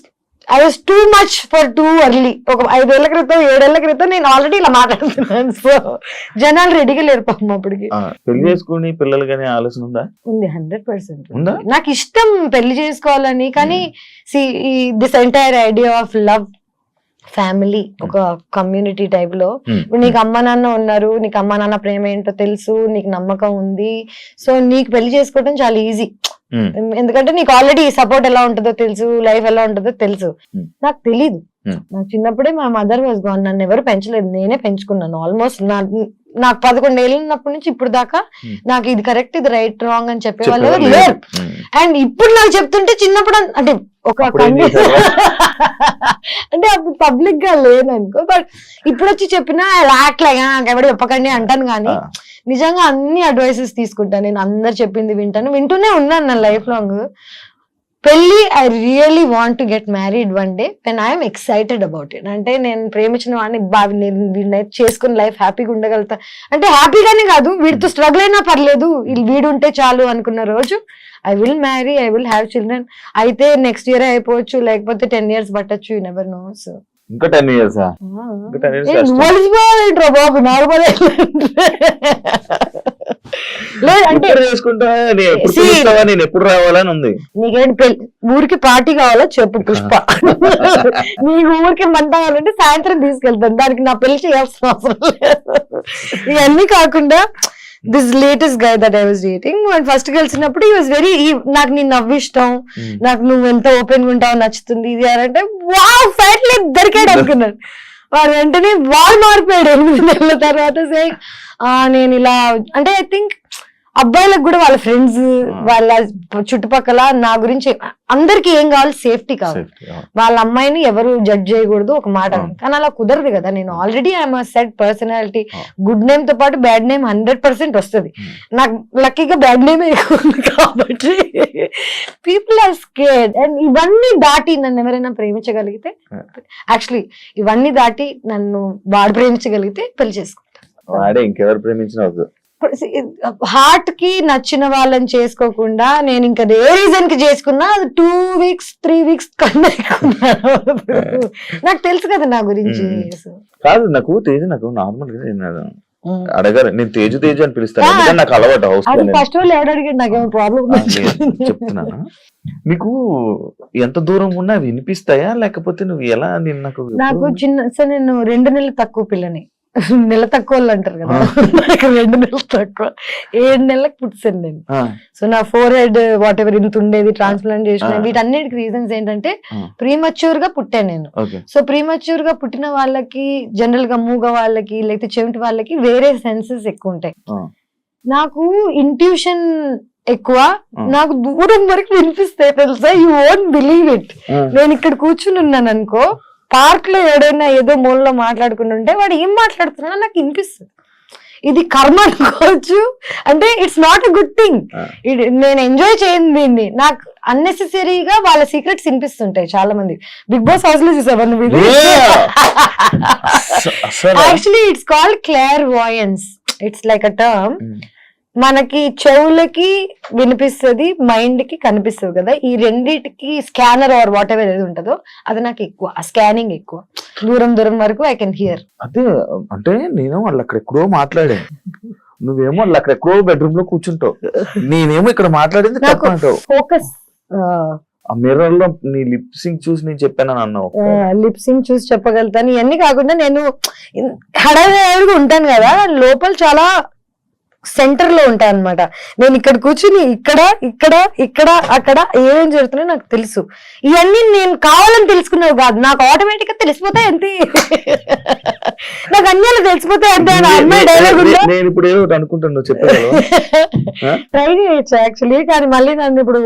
I was too much for too early. ఒక 5 ఏళ్ల క్రితం 7 ఏళ్ల క్రితం నేను ఆల్రెడీ ఇలా మాట్లాడుతున్నాను. సో జనాలు రెడీగా లేరు పాపం అప్పటికి. పెళ్లి చేసుకుని పిల్లలు కానీ ఆలోచన ఉందా? ఉంది, 100%. నాకు ఇష్టం పెళ్లి చేసుకోవాలని. కానీ this entire idea of love, family, ఒక కమ్యూనిటీ టైప్ లో, ఇప్పుడు నీకు అమ్మ నాన్న ఉన్నారు, నీకు అమ్మ నాన్న ప్రేమ ఏంటో తెలుసు, నీకు నమ్మకం ఉంది, సో నీకు పెళ్లి చేసుకోవడం చాలా ఈజీ. ఎందుకంటే నీకు ఆల్రెడీ సపోర్ట్ ఎలా ఉంటుందో తెలుసు, లైఫ్ ఎలా ఉంటుందో తెలుసు. నాకు తెలీదు. నాకు చిన్నప్పుడే మా మదర్ వాజ్ గాన్. నన్ను ఎవరు పెంచలేదు, నేనే పెంచుకున్నాను. ఆల్మోస్ట్ నాకు 11 ఏళ్ళు ఉన్నప్పటి నుంచి ఇప్పుడు దాకా నాకు ఇది కరెక్ట్ ఇది రైట్ రాంగ్ అని చెప్పే వాళ్ళు ఎవరు లేరు. అండ్ ఇప్పుడు నాకు చెప్తుంటే చిన్నప్పుడు అంటే ఒక అంటే అప్పుడు పబ్లిక్ గా లేననుకో, బట్ ఇప్పుడు వచ్చి చెప్పినా యాక్ట్లాగా ఎవరు చెప్పకండి అంటాను. కానీ నిజంగా అన్ని అడ్వైసెస్ తీసుకుంటాను నేను, అందరు చెప్పింది వింటూనే ఉన్నాను నా లైఫ్ లాంగ్. పెళ్లి I really want to get married one day when I'm excited about it. అంటే నేను ప్రేమించిన వాడిని నేను వీడిని చేసుకుని లైఫ్ హ్యాపీగా ఉండగలుగుతా అంటే హ్యాపీగానే కాదు, వీడితో స్ట్రగుల్ అయినా పర్లేదు, వీడు ఉంటే చాలు అనుకున్న రోజు I will marry, I will have children. అయితే నెక్స్ట్ ఇయర్ అయిపోవచ్చు, లేకపోతే 10 years పట్టచ్చు, యూ నెవర్ నో. సో ఇంకా 10 years బాబు నార్మల్ లేదంటే నేను ఎప్పుడు రావాలని ఉంది. నీకేంటి ఊరికి పార్టీ కావాలో చెప్పు పుష్ప, నీకు ఊరికి మంట కావాలంటే సాయంత్రం తీసుకెళ్తాను, దానికి నా పెళ్లి చేయాల్సిన అవసరం లేదు. ఇవన్నీ కాకుండా this latest guy that I was dating, first కలిసినప్పుడు ఈ వాజ్ వెరీ, నాకు నీ నవ్వు ఇష్టం, నాకు నువ్వు ఎంత ఓపెన్ గా ఉంటావు నచ్చుతుంది ఇది అని అంటే వావ్ ఫైట్ లైక్ దొరికాడు అనుకున్నాను. వాడు వెంటనే వాళ్ళు మారిపోయాడు 8 నెలల తర్వాత. నేను ఇలా అంటే ఐ థింక్ అబ్బాయిలకు కూడా వాళ్ళ ఫ్రెండ్స్ వాళ్ళ చుట్టుపక్కల నా గురించి అందరికి ఏం కావాలి, సేఫ్టీ కావాలి. వాళ్ళ అమ్మాయిని ఎవరు జడ్జ్ చేయకూడదు ఒక మాట, కానీ అలా కుదరదు కదా. నేను already I'm set personality, good name తో పాటు బ్యాడ్ నేమ్ 100% వస్తుంది. నాకు లక్కీగా బ్యాడ్ నేమ్ ఎక్కువ ఉంది కాబట్టి పీపుల్ ఆర్ స్కేర్డ్. అండ్ ఇవన్నీ దాటి నన్ను ఎవరైనా ప్రేమించగలిగితే, యాక్చువల్లీ ఇవన్నీ దాటి నన్ను వాడు ప్రేమించగలిగితే పెళ్లి చేసుకుంటాను. వాడే ఇంకెవరు ప్రేమించిన హార్ట్ కి నచ్చిన వాళ్ళని చేసుకోకుండా నేను ఇంకా ఏ రీజన్ కి చేసుకున్నా అది 2 weeks 3 weeks కన్నా నాకు తెలుసు కదా నా గురించి. కాదు నాకు తేజ, నాకు నార్మల్ గా అడగారు, నేను తేజు తేజు అని పిలుస్తాను, నాకు అలవాటు. ఫస్ట్ వాళ్ళు ఎవరు అడిగాడు, నాకేమో ప్రాబ్లం చెప్తున్నాను. నీకు ఎంత దూరం ఉన్నా వినిపిస్తాయా, లేకపోతే నువ్వు ఎలా? నాకు చిన్న నేను 2 నెలలు తక్కువ పిల్లని, నెల తక్కువ వాళ్ళు అంటారు కదా, 2 నెలలు తక్కువ, 7 నెలలకు పుట్టాను నేను. సో నా ఫోర్ హెడ్ వాట్ ఎవర్ ఇంత ఉండేది ట్రాన్స్ప్లాంట్ చేసిన, వీటన్నిటికి రీజన్స్ ఏంటంటే ప్రీమచ్యూర్ గా పుట్టాను నేను. సో ప్రీమచ్యూర్ గా పుట్టిన వాళ్ళకి జనరల్ గా మూగ వాళ్ళకి లేకపోతే చెవిటి వాళ్ళకి వేరే సెన్సెస్ ఎక్కువ ఉంటాయి. నాకు ఇంట్యూషన్ ఎక్కువ, నాకు దూరం వరకు వినిపిస్తాయి తెలుసా, యూ వోంట్ బిలీవ్ ఇట్. నేను ఇక్కడ కూర్చుని ఉన్నాను అనుకో, పార్క్ లో ఎవడైనా ఏదో మూలలో మాట్లాడుకుంటుంటే వాడు ఏం మాట్లాడుతున్నా నాకు వినిపిస్తుంది. ఇది కర్మ అనుకోవచ్చు, అంటే it's not a good thing. నేను ఎంజాయ్ చేయను దీన్ని. నాకు అన్నెసెసరీగా వాళ్ళ సీక్రెట్స్ వినిపిస్తుంటాయి. చాలా మంది బిగ్ బాస్ హౌస్ లో చూసావా నువ్వు? Actually it's called clairvoyance. It's like a term. మనకి చెవులకి వినిపిస్తుంది, మైండ్ కి కనిపిస్తుంది కదా, ఈ రెండిటికి స్కానర్ ఆర్ వాట్ ఎవర్ ఏది ఉంటుందో అది నాకు ఎక్కువ, ఆ స్కానింగ్ ఎక్కువ, దూరం దూరం వరకు ఐ కెన్ హియర్. అదే అంటే నేను వాళ్ళు అక్కడెక్కడో మాట్లాడాను, నువ్వేమో వాళ్ళు అక్కడెక్కడో బెడ్రూమ్ లో కూర్చుంటావు, నేనేమో ఇక్కడ మాట్లాడింది ఫోకస్. ఆ మిర్రర్ లో నీ లిప్ సింక్ చూసి నేను చెప్పాను అన్నావు. లిప్ సింక్ చూసి చెప్పగలుగుతాను. ఇవన్నీ కాకుండా నేను హడావిడిగా ఉంటాను కదా, లోపల చాలా సెంటర్ లో ఉంటాయి అనమాట. నేను ఇక్కడ కూర్చుని ఇక్కడ ఇక్కడ ఇక్కడ అక్కడ ఏమేం జరుగుతున్నాయో నాకు తెలుసు. ఇవన్నీ నేను కావాలని తెలుసుకున్నావు కాదు, నాకు ఆటోమేటిక్ గా తెలిసిపోతాయి అంతే. నాకు అన్నీ తెలిసిపోతాయి అంతే. అమ్మాయి డైలాగ్ నేను ఇప్పుడు ఏదో అనుకుంటాను చెప్పాను, ట్రై చేయొచ్చు యాక్చువల్లీ. కానీ మళ్ళీ నన్ను ఇప్పుడు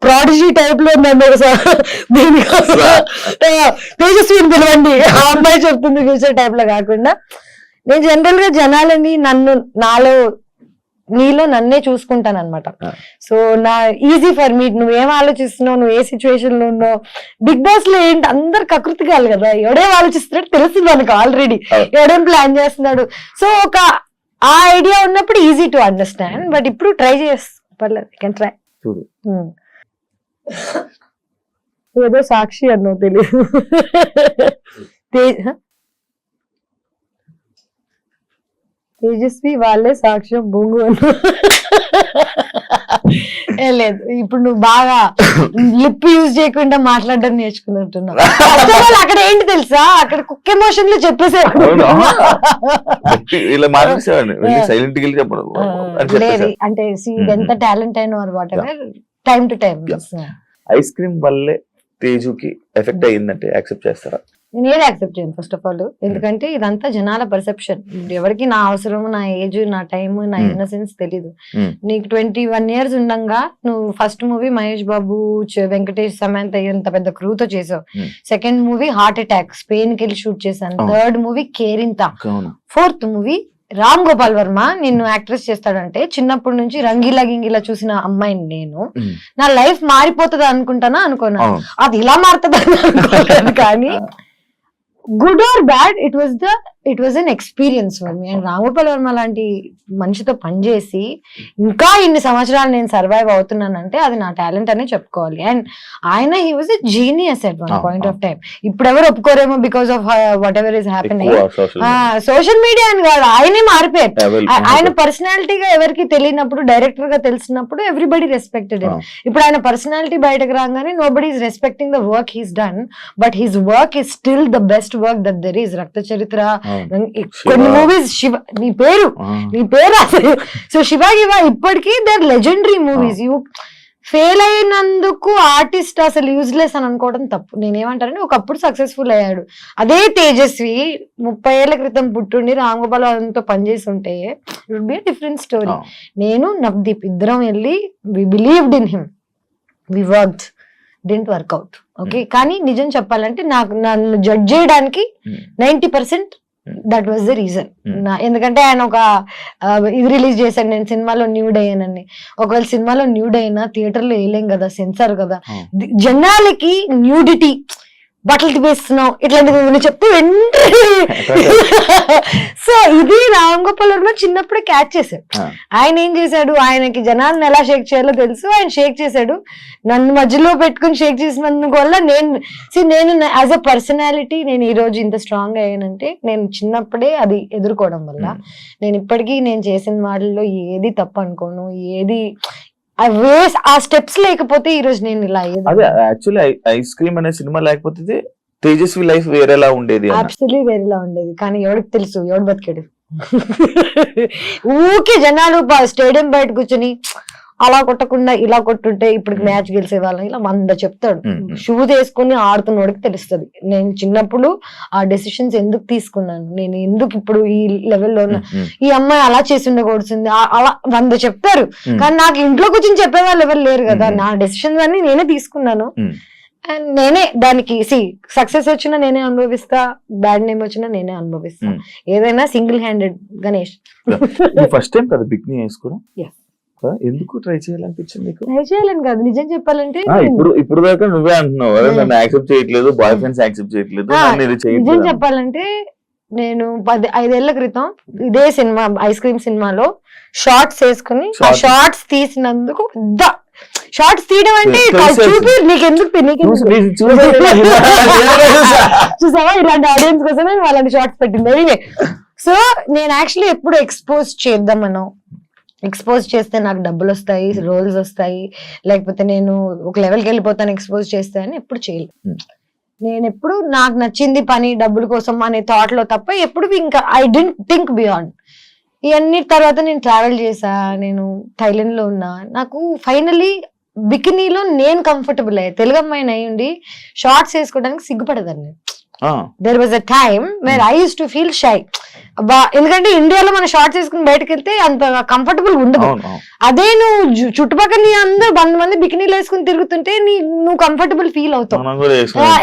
ప్రాడిజీ టైప్ లో నన్ను తేజస్విని పిలవండి, ఆ అమ్మాయి చెప్తుంది ఫ్యూచర్ టైప్ లో కాకుండా, నేను జనరల్ గా జనాలని నీలో నన్నే చూసుకుంటాను అనమాట. సో నా ఈజీ ఫర్ మీ, నువ్వేం ఆలోచిస్తున్నావు, నువ్వు ఏ సిచ్యువేషన్ లో ఉన్నావు. బిగ్ బాస్ లో ఏంటి అందరు కకృతి కాదు కదా, ఎవడేం ఆలోచిస్తున్నాడు తెలుస్తుంది మనకు ఆల్రెడీ, ఎవడేం ప్లాన్ చేస్తున్నాడు. సో ఒక ఆ ఐడియా ఉన్నప్పుడు ఈజీ టు అండర్స్టాండ్. బట్ ఇప్పుడు ట్రై పర్లేదు, కెన్ ట్రై. ఏదో సాక్షి అన్నావు తెలియదు. తేజస్వి వాళ్ళే సాక్ష్యం బొంగు అన్న. లేదు, ఇప్పుడు నువ్వు బాగా లిప్ యూజ్ చేయకుండా మాట్లాడడం నేర్చుకున్నట్టున్నావు. అక్కడ ఏంటి తెలుసా, అక్కడ కుక్ ఎమోషన్ లో చెప్పేసాడు. లేదు అంటే ఎంత టాలెంట్ అయినా what ever, time to time. Ice cream వల్లే తేజుకి ఎఫెక్ట్ అయ్యిందంటే యాక్సెప్ట్ చేస్తారా? నేను ఏది యాక్సెప్ట్ చేయను ఫస్ట్ ఆఫ్ ఆల్, ఎందుకంటే ఇదంతా జనాల పర్సెప్షన్. ఎవరికి నా అవసరం, నా ఏజ్, నా టైం, నా ఇన్నసెన్స్ తెలీదు. నీకు 21 years ఉండంగా నువ్వు ఫస్ట్ మూవీ మహేష్ బాబు, వెంకటేష్, సమంత ఇంత పెద్ద క్రూతో చేసావు. Second movie heart attack, Spain కి వెళ్ళి షూట్ చేశాను. Third movie Kerintha. Fourth movie Ram Gopal Varma నిన్ను యాక్ట్రెస్ చేస్తాడంటే చిన్నప్పటి నుంచి రంగీలా గింగిలా చూసిన అమ్మాయిని నేను, నా లైఫ్ మారిపోతుంది అనుకుంటానా అనుకున్నా. అది ఇలా మారుతుంది అనుకోలేదు. కానీ good or bad, it was an experience for me. And Ram Gopal Varma లాంటి మనిషితో పనిచేసి ఇంకా ఇన్ని సంవత్సరాలు నేను సర్వైవ్ అవుతున్నానంటే అది నా టాలెంట్ అనే చెప్పుకోవాలి. అండ్ ఆయన he was a genius at one point of time. ఇప్పుడు ఎవరు ఒప్పుకోరేమో because of whatever is happening. Social media అని కాదు, ఆయనే మారిపోయారు. ఆయన పర్సనాలిటీగా ఎవరికి తెలియనప్పుడు, డైరెక్టర్ గా తెలిసినప్పుడు ఎవ్రీబడి రెస్పెక్టెడ్. ఇప్పుడు ఆయన పర్సనాలిటీ బయటకు రాగానే nobody is respecting the work he's done, but his work is still the best work that there is. రక్త చరిత్ర, కొన్ని మూవీస్, శివ నీ పేరు అసలు. సో శివ ఇప్పటికీ their legendary movies. You fail అయినందుకు ఆర్టిస్ట్ అసలు యూజ్లెస్ అని అనుకోవడం తప్పు. నేనేమంటానంటే ఒకప్పుడు సక్సెస్ఫుల్ అయ్యాడు. అదే తేజస్వి 30 ఏళ్ల క్రితం పుట్టుండి రామ్ గోపాల్ వర్మతో పనిచేసి ఉంటే it would be different story. నేను నవదీప్ ఇద్దరం వెళ్ళి we believed in him, we worked, didn't work out. Okay, కానీ నిజం చెప్పాలంటే నన్ను జడ్జ్ చేయడానికి 90% దట్ వాజ్ ద రీజన్. ఎందుకంటే ఆయన ఒక ఇది రిలీజ్ చేశాడు, నేను సినిమాలో న్యూడ్ అయ్యానని. ఒకవేళ సినిమాలో న్యూడ్ అయినా థియేటర్లో వేయలేం కదా, సెన్సార్ కదా. జనాలకి న్యూడిటీ, బట్టలు తిప్పేస్తున్నావు ఇట్లాంటిది నువ్వు చెప్తే వెంటనే. సో ఇది రామ్ గోపాల్ వర్మ చిన్నప్పుడే క్యాచ్ చేశాడు. ఆయన ఏం చేశాడు, ఆయనకి జనాలను ఎలా షేక్ చేయాలో తెలుసు, ఆయన షేక్ చేశాడు. నన్ను మధ్యలో పెట్టుకుని షేక్ చేసినందుకు వల్ల నేను యాజ్ అ పర్సనాలిటీ నేను ఈ రోజు ఇంత స్ట్రాంగ్ అయ్యానంటే నేను చిన్నప్పుడే అది ఎదుర్కోవడం వల్ల. నేను ఇప్పటికీ నేను చేసిన వాటిల్లో ఏది తప్పు అనుకోను, ఏది ఆ స్టెప్స్ లేకపోతే ఈ రోజు నేను ఇలా అయ్యేది. అదే యాక్చువల్లీ ఐస్ క్రీమ్ అనే సినిమా లేకపోతే తేజస్వి లైఫ్ వేరేలా ఉండేది, అబ్సల్యూట్లీ వేరేలా ఉండేది. కానీ ఎవరికి తెలుసు, ఎవడు బతికాడు. ఊకే జనాలు స్టేడియం బయట కూర్చొని అలా కొట్టకుండా ఇలా కొట్టుంటే ఇప్పుడు మ్యాచ్ గెలిచే వాళ్ళని ఇలా 100 చెప్తాడు. షూ తీసుకుని ఆడుతున్నోడికి తెలుస్తుంది. నేను చిన్నప్పుడు ఆ డెసిషన్స్ ఎందుకు తీసుకున్నాను, నేను ఎందుకు ఇప్పుడు ఈ లెవెల్లో ఉన్నా, ఈ అమ్మాయి అలా చేసి ఉండకూడుతుంది, అలా 100 చెప్తారు. కానీ నాకు ఇంట్లో కూర్చొని చెప్పే వాళ్ళు ఎవరు లేరు కదా. నా డెసిషన్స్ అన్ని నేనే తీసుకున్నాను. అండ్ నేనే దానికి సక్సెస్ వచ్చినా నేనే అనుభవిస్తా, బ్యాడ్ నేమ్ వచ్చినా నేనే అనుభవిస్తా. ఏదైనా single handed. Ganesh first time కదా బిక్నీ వేసుకోవడం, ఎందుకు ట్రై చేయాలనిపించింది? ట్రై చేయాలని కాదు, నిజం చెప్పాలంటే ఇప్పుడు దాకా నువ్వే అంటున్నావు నన్ను యాక్సెప్ట్ చేయట్లేదు, బాయ్ ఫ్రెండ్స్ యాక్సెప్ట్ చేయట్లేదు. నిజం చెప్పాలంటే నేను 5 ఏళ్ల క్రితం ఇదే సినిమా ఐస్ క్రీమ్ సినిమాలో షార్ట్స్ వేసుకుని ఆ షార్ట్స్ తీసినందుకు షార్ట్స్ తీయడం అంటే చూపి నీకెందుకు చూసావా, ఇలాంటి ఆడియన్స్ కోసమే వాళ్ళని షార్ట్స్ పెట్టింది. సో నేను యాక్చువల్లీ ఎప్పుడు ఎక్స్పోజ్ చేద్దామనో, ఎక్స్పోజ్ చేస్తే నాకు డబ్బులు వస్తాయి, రోల్స్ వస్తాయి, లేకపోతే నేను ఒక లెవెల్కి వెళ్ళిపోతాను ఎక్స్పోజ్ చేస్తే అని ఎప్పుడు చేయలేదు. నేను ఎప్పుడు నాకు నచ్చింది పని డబ్బుల కోసం అనే థాట్ లో తప్ప ఎప్పుడు ఇంకా ఐ డెంట్ థింక్ బియాండ్. ఇవన్నీ తర్వాత నేను ట్రావెల్ చేసా, నేను థైలాండ్ లో ఉన్నా. నాకు ఫైనల్లీ బికినీలో నేను కంఫర్టబుల్ అయ్యా. తెలుగు అమ్మాయిని అయ్యుండి షార్ట్స్ వేసుకోవడానికి సిగ్గుపడదాన్ని. There was a time where I use to feel shy. ఎందుకంటే ఇండియాలో మనం షార్ట్స్ వేసుకుని బయటకు వెళ్తే అంత కంఫర్టబుల్ ఉండదు. అదే నువ్వు చుట్టుపక్కల నీ అందరూ 100 మంది బికినీలు వేసుకుని తిరుగుతుంటే నువ్వు కంఫర్టబుల్ ఫీల్ అవుతావు.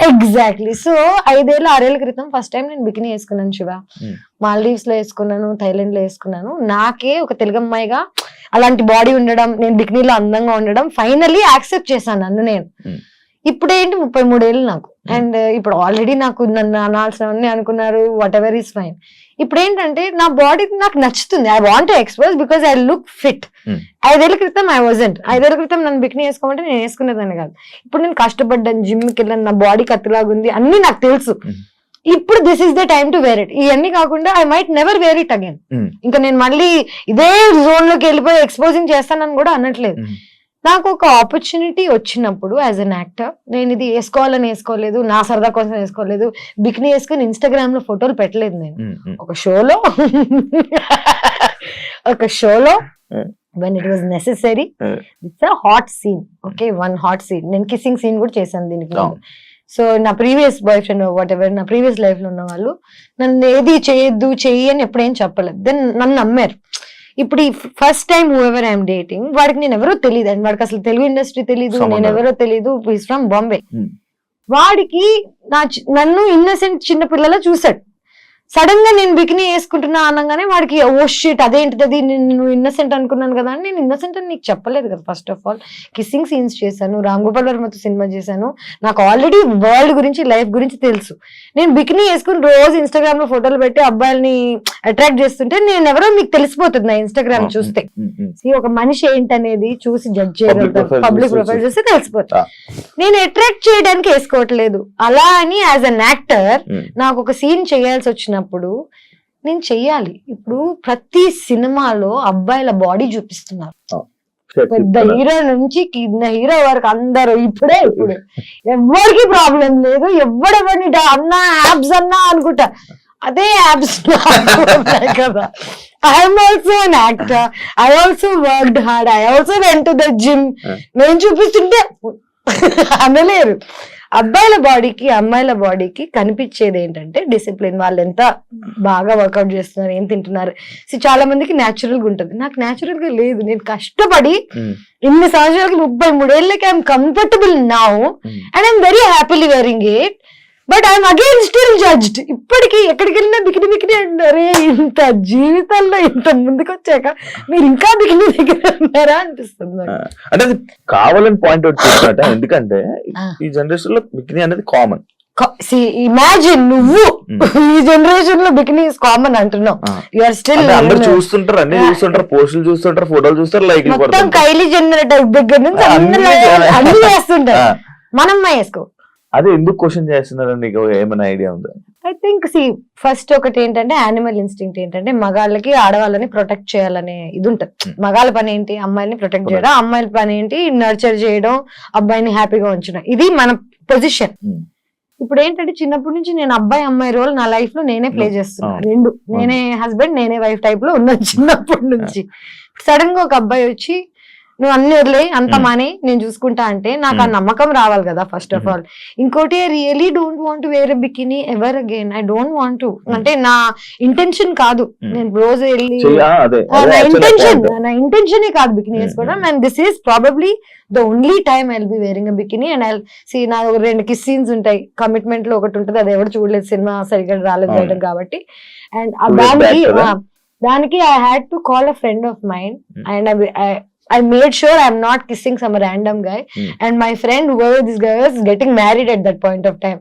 ఎగ్జాక్ట్లీ. సో 5-6 ఏళ్ల క్రితం ఫస్ట్ టైం నేను బికినీ వేసుకున్నాను శివ. మాల్దీవ్స్ లో వేసుకున్నాను, థైలాండ్ లో వేసుకున్నాను. నాకే ఒక తెలుగు అమ్మాయిగా అలాంటి బాడీ ఉండడం, నేను బికినీలో అందంగా ఉండడం ఫైనల్లీ యాక్సెప్ట్ చేశాను నన్ను నేను. ఇప్పుడు ఏంటి 33 ఏళ్ళు నాకు. అండ్ ఇప్పుడు ఆల్రెడీ నాకు నన్ను అనాల్సినవన్నీ అనుకున్నారు, వాట్ ఎవర్ ఈస్ ఫైన్. ఇప్పుడు ఏంటంటే నా బాడీ నాకు నచ్చుతుంది. I want to expose because I look fit. 5 ఏళ్ల క్రితం ఐ వాజంట్. 5 ఏళ్ల క్రితం నన్ను బికినీ వేసుకోమంటే నేను వేసుకునేదాన్ని కాదు. ఇప్పుడు నేను కష్టపడ్డాను, జిమ్కి వెళ్ళాను, నా బాడీ కత్తిలాగుంది, అన్ని నాకు తెలుసు. ఇప్పుడు this is the time to wear it. ఇవన్నీ కాకుండా I might never wear it again. ఇంకా నేను మళ్ళీ ఇదే జోన్ లోకి వెళ్ళిపోయి ఎక్స్పోజింగ్ చేస్తానని కూడా అనట్లేదు. నాకు ఒక ఆపర్చునిటీ వచ్చినప్పుడు యాజ్ అన్ యాక్టర్ నేను ఇది వేసుకోవాలని వేసుకోలేదు, నా సరదా కోసం వేసుకోలేదు. బికినీ వేసుకుని ఇన్స్టాగ్రామ్ లో ఫోటోలు పెట్టలేదు నేను. ఒక షోలో when it was necessary, it's a hot scene. Okay, one hot scene. నేను కిస్సింగ్ సీన్ కూడా చేశాను దీనికి. సో నా previous boy friend what ever, నా ప్రీవియస్ లైఫ్ లో ఉన్న వాళ్ళు నన్ను ఏది చేయొద్దు చెయ్యి అని ఎప్పుడేం చెప్పలేదు. దెన్ నన్ను నమ్మారు. ఇప్పుడు ఈ first time who ever I'm dating, వాడికి నేను ఎవరో తెలియదు అండి, వాడికి అసలు తెలుగు ఇండస్ట్రీ తెలీదు, నేను ఎవరో తెలీదు, ఈస్ ఫ్రమ్ బాంబే. వాడికి నన్ను ఇన్నసెంట్ చిన్న పిల్లలా చూసాడు. సడన్ గా నేను బికినీ వేసుకుంటున్నా అనగానే వాడికి ఓ షిట్ అదేంటిది, నేను ఇన్నసెంట్ అనుకున్నాను కదా అని. నేను ఇన్నసెంట్ అని నీకు చెప్పలేదు కదా. First of all kissing scenes చేశాను, రామ్ గోపాల్ వర్మతో సినిమా చేశాను, నాకు ఆల్రెడీ వరల్డ్ గురించి లైఫ్ గురించి తెలుసు. నేను బికినీ వేసుకుని రోజు ఇన్స్టాగ్రామ్ లో ఫోటోలు పెట్టి అబ్బాయిల్ని అట్రాక్ట్ చేస్తుంటే నేను ఎవరో మీకు తెలిసిపోతుంది నా ఇన్స్టాగ్రామ్ చూస్తే. ఒక మనిషి ఏంటనేది చూసి జడ్జ్ చేయడం, పబ్లిక్ ప్రొఫైల్ చూస్తే తెలిసిపోతుంది. నేను అట్రాక్ట్ చేయడానికి వేసుకోవట్లేదు. అలా అని యాజ్ అన్ యాక్టర్ నాకు ఒక సీన్ చేయాల్సి వచ్చినప్పుడు నేను చెయ్యాలి. ఇప్పుడు ప్రతి సినిమాలో అబ్బాయిల బాడీ చూపిస్తున్నారు, పెద్ద హీరో నుంచి కింద హీరో వరకు అందరూ ఇప్పుడే ఎవరికి ప్రాబ్లం లేదు. ఎవడెవరిని అన్నా యాబ్స్ అన్నా అనుకుంటా, అదే యాబ్స్ కదా. I'm also an actor, I also worked hard, I also went to the gym. నేను చూపిస్తుంటే అనలేరు. అబ్బాయిల బాడీకి అమ్మాయిల బాడీకి కనిపించేది ఏంటంటే డిసిప్లిన్. వాళ్ళు ఎంత బాగా వర్కౌట్ చేస్తున్నారు, ఏం తింటున్నారు. చాలా మందికి న్యాచురల్ గా ఉంటుంది, నాకు న్యాచురల్ గా లేదు. నేను కష్టపడి ఇన్ని సంవత్సరాలకి 33 ఏళ్ళకి I'm comfortable now and I'm very happily wearing it. But I'm again still judged. ఇప్పటికీ ఎక్కడికి వెళ్ళినా బికిని బికిని అంటారే. ఇంత జీవితంలో ఇంత ముందుకు వచ్చాక మీరు ఇంకా బికిని దగ్గర ఉన్నారా అనిపిస్తుంది. అంటే అది కావాలని పాయింట్ అవుట్ చేస్తున్నట్ట. ఎందుకంటే ఈ జనరేషన్ లో బికిని అనేది కామన్. ఇమాజిన్ నువ్వు ఈ జనరేషన్ లో బికినీ ఇస్ కామన్ అంటున్నావు. యూఆర్ స్టిల్ అందరూ చూస్తుంటారు, అన్ని చూస్తుంటారు, పోస్టులు చూస్తుంటారు, ఫోటోలు చూస్తారు, లైక్ మొత్తం కైలీ జెన్నర్ దగ్గర నుంచి అన్ని వేస్తుంటారు. మనం వేసుకో. అదే ఎందుకు క్వశ్చన్ చేస్తున్నారు, నీకు ఏమైనా ఐడియా ఉందా? ఐ థింక్ ఫస్ట్ ఒకటి ఏంటంటే యానిమల్ ఇన్స్టింక్ట్ ఏంటంటే మగాళ్ళకి ఆడవాళ్ళని ప్రొటెక్ట్ చేయాలనే ఇది ఉంటది. మగాళ్ళ పని ఏంటి, అమ్మాయిని ప్రొటెక్ట్ చేయడం, అమ్మాయిల పని ఏంటి నర్చర్ చేయడం, అబ్బాయిని హ్యాపీగా ఉంచడం. ఇది మన పొజిషన్. ఇప్పుడు ఏంటంటే చిన్నప్పటి నుంచి నేను అబ్బాయి అమ్మాయి రోల్ నా లైఫ్ లో నేనే ప్లే చేస్తున్నా. రెండు, నేనే హస్బెండ్ నేనే వైఫ్ టైప్ లో ఉన్నాను చిన్నప్పటి నుంచి. సడన్ గా ఒక అబ్బాయి వచ్చి నువ్వు అన్ని వదిలే అంత మానే నేను చూసుకుంటా అంటే నాకు ఆ నమ్మకం రావాలి కదా ఫస్ట్ ఆఫ్ ఆల్. ఇంకోటి I really don't want wear a bikini ever again. I don't want to. అంటే నా ఇంటెన్షన్ కాదు, నేను రోజు వెళ్ళి నా ఇంటెన్షనే కాదు బికినీ వేసుకోవడం. And this is probably the only time I will be wearing a bikini. And I see నా 2 కిస్ సీన్స్ ఉంటాయి. కమిట్మెంట్ లో ఒకటి ఉంటుంది, అది ఎవరు చూడలేదు, సినిమా సరిగ్గా రాలేదు వేయడం కాబట్టి. అండ్ దానికి I had to call a friend of mind and I made sure I'm not kissing some random guy. And my friend, whoever this guy was, getting married at that point of time.